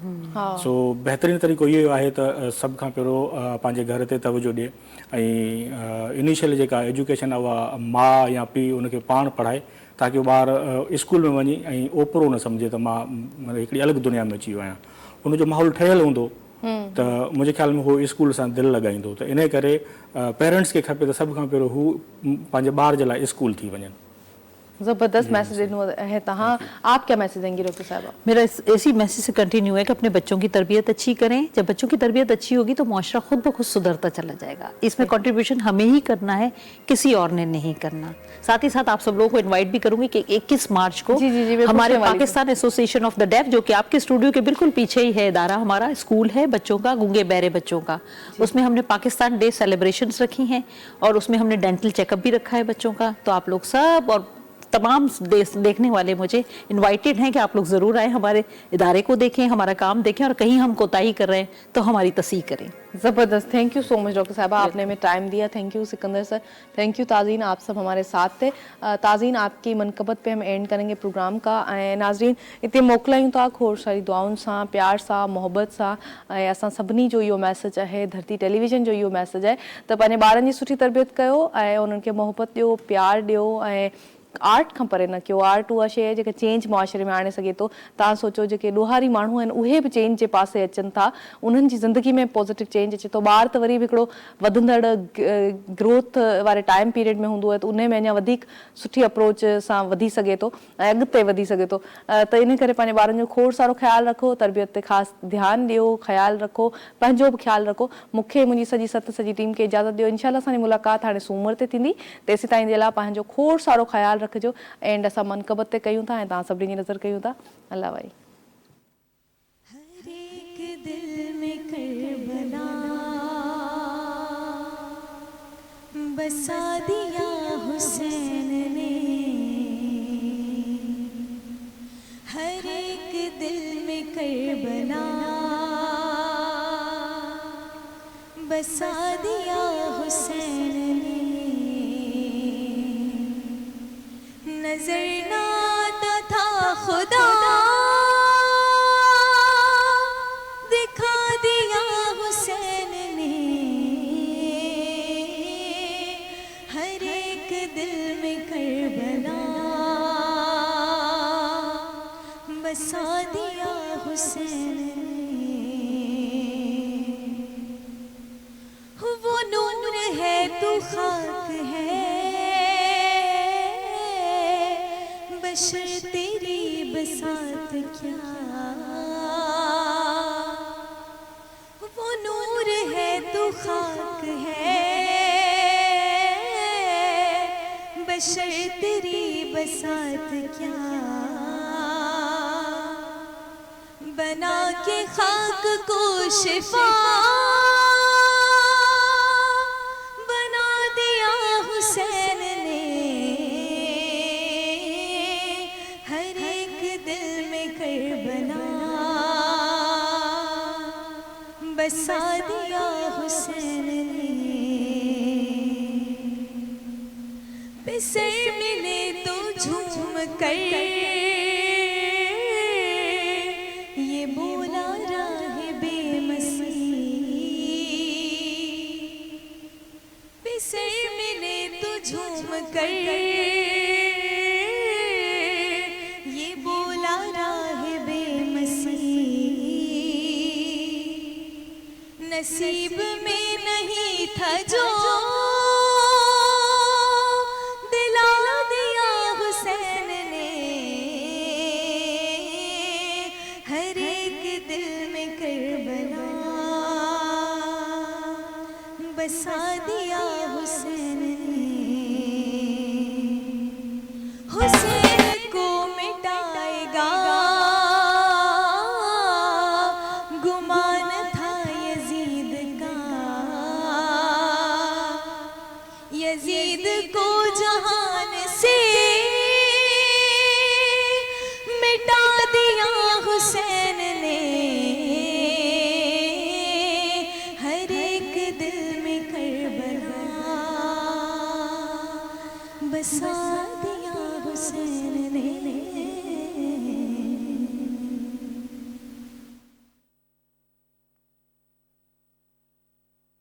सो बहितरीन तरीक़ो इहो आहे त सभ खां पहिरियों पंहिंजे घर ते तवजो ॾिए, ऐं इनिशियल जेका एजुकेशन आहे उहा माउ या पीउ उनखे पाण पढ़ाए, ताकी ॿार स्कूल में वञी ऐं ओपरो न सम्झे त मां हिकिड़ी अलॻि दुनिया में अची वियो आहियां। उनजो माहौल ठहियलु हूंदो त मुंहिंजे ख़्याल में उहो स्कूल सां दिलि लॻाईंदो। त इन करे पेरेंट्स खे खपे त सभ खां पहिरियों हू पंहिंजे ॿार जे लाइ स्कूल थी वञनि। ज़बरदस्त मैसेज ॾिनो है तहाँ। आप क्या मैसेज देंगी डॉक्टर साहबा? मेरा इसी मैसेज से कंटिन्यू है कि अपने बच्चों की तरबियत अच्छी करें। जब बच्चों की तरबियत अच्छी होगी तो माशरा खुद ब खुद सुधरता चला जाएगा। इसमें कंट्रीब्यूशन हमें ही करना है, किसी और ने नहीं करना। साथ ही साथ आप सब लोगों को इनवाइट भी करूंगी कि 21 मार्च को हमारे Pakistan association of the deaf, जो कि आपके स्टूडियो के बिल्कुल पीछे ही है इदारा, हमारा स्कूल है बच्चों का, गूंगे बहरे बच्चों का, उसमें हमने पाकिस्तान डे सेलिब्रेशंस रखी हैं, और उसमें हमने डेंटल चेकअप भी रखा है बच्चों का। तो आप लोग सब और तमाम देखने वाले मुझे इनवाइटेड हैं कि आप लोग ज़रूर आएँ, हमारे इदारे को देखें, हमारा काम देखें, और कहीं हम कोताही कर रहे हैं तो हमारी तस्दीक करें। ज़बरदस्त। Thank you so much doctor साहबा, आपने हमें टाइम दिया। Thank you Sikandar sir, thank you Tazeen, आप सब हमारे साथ थे। ताज़ीन, आपकी मनकबत पे हम एंड करेंगे प्रोग्राम का। ऐं नाज़रीन, इतने मोकिलायूं था खोड़ सारी दुआउनि सां, प्यार सां, मोहब्बत सां। ऐं असां सभिनी जो इहो मैसेज आहे, धरती टेलीविजन जो इहो मैसेज आहे त पंहिंजे ॿारनि जी सुठी तरबियत कयो, ऐं उन्हनि खे मोहब्बत ॾियो, प्यार ॾियो, ऐं आर्ट खां परे न कयो। आर्ट उहा शइ आहे जेका चेंज मुआशरे में आणे सघे थो। तव्हां सोचो जेके ॾोहारी माण्हू आहिनि उहे बि चेंज जे पासे अचनि था, उन्हनि जी ज़िंदगी में पॉज़िटिव चेंज अचे थो। ॿार त वरी बि हिकिड़ो वधंदड़ ग्रोथ वारे टाइम पीरियड में हूंदो आहे, त उन में अञा वधीक सुठी अप्रोच सां वधी सघे थो ऐं अॻिते वधी सघे थो। त इन करे पंहिंजे ॿारनि जो खोड़ सारो ख़्यालु रखो, तरबियत ते ख़ासि ध्यानु ॾियो, ख़्यालु रखो, पंहिंजो बि ख़्यालु रखो। मूंखे मुंहिंजी सॼी टीम खे इजाज़त ॾियो। इंशाल्लाह असांजी मुलाक़ात हाणे सूमर ते थींदी। तेसि ताईं जे लाइ पंहिंजो खोड़ सारो ख़्यालु रखिजो। एंड असां मनकबत ते कयूं था ऐं तव्हां सभिनी जी नज़र कयूं था। अल्लाह भाई। हर एक दिल में करबला बसा दिया हुसैन ने, हर एक दिल में करबला बसा दिया हुसैन ने। नजर ना आता था खुदा, दिखा दिया हुसैन ने, हर एक दिल में करबला बसा दिया हुसैन ने। वो नूर है तू खाक है, बशर तेरी बसात क्या, वो नूर है तू खाक है, बशर तेरी बसात क्या, बना के खाक को शिफा बना दिया हुसैन ने, हर एक दिल में करबला बसा दिया हुसैन ने। बिसर मिले तो झूम कर ये बोला राहिबे मसीह, बिसर मिले तो झूम कर ये बोला राहिबे मसीह। नसीब में नहीं था जो दिला दिया हुसैन ने, हर एक दिल में करबला बसा दिया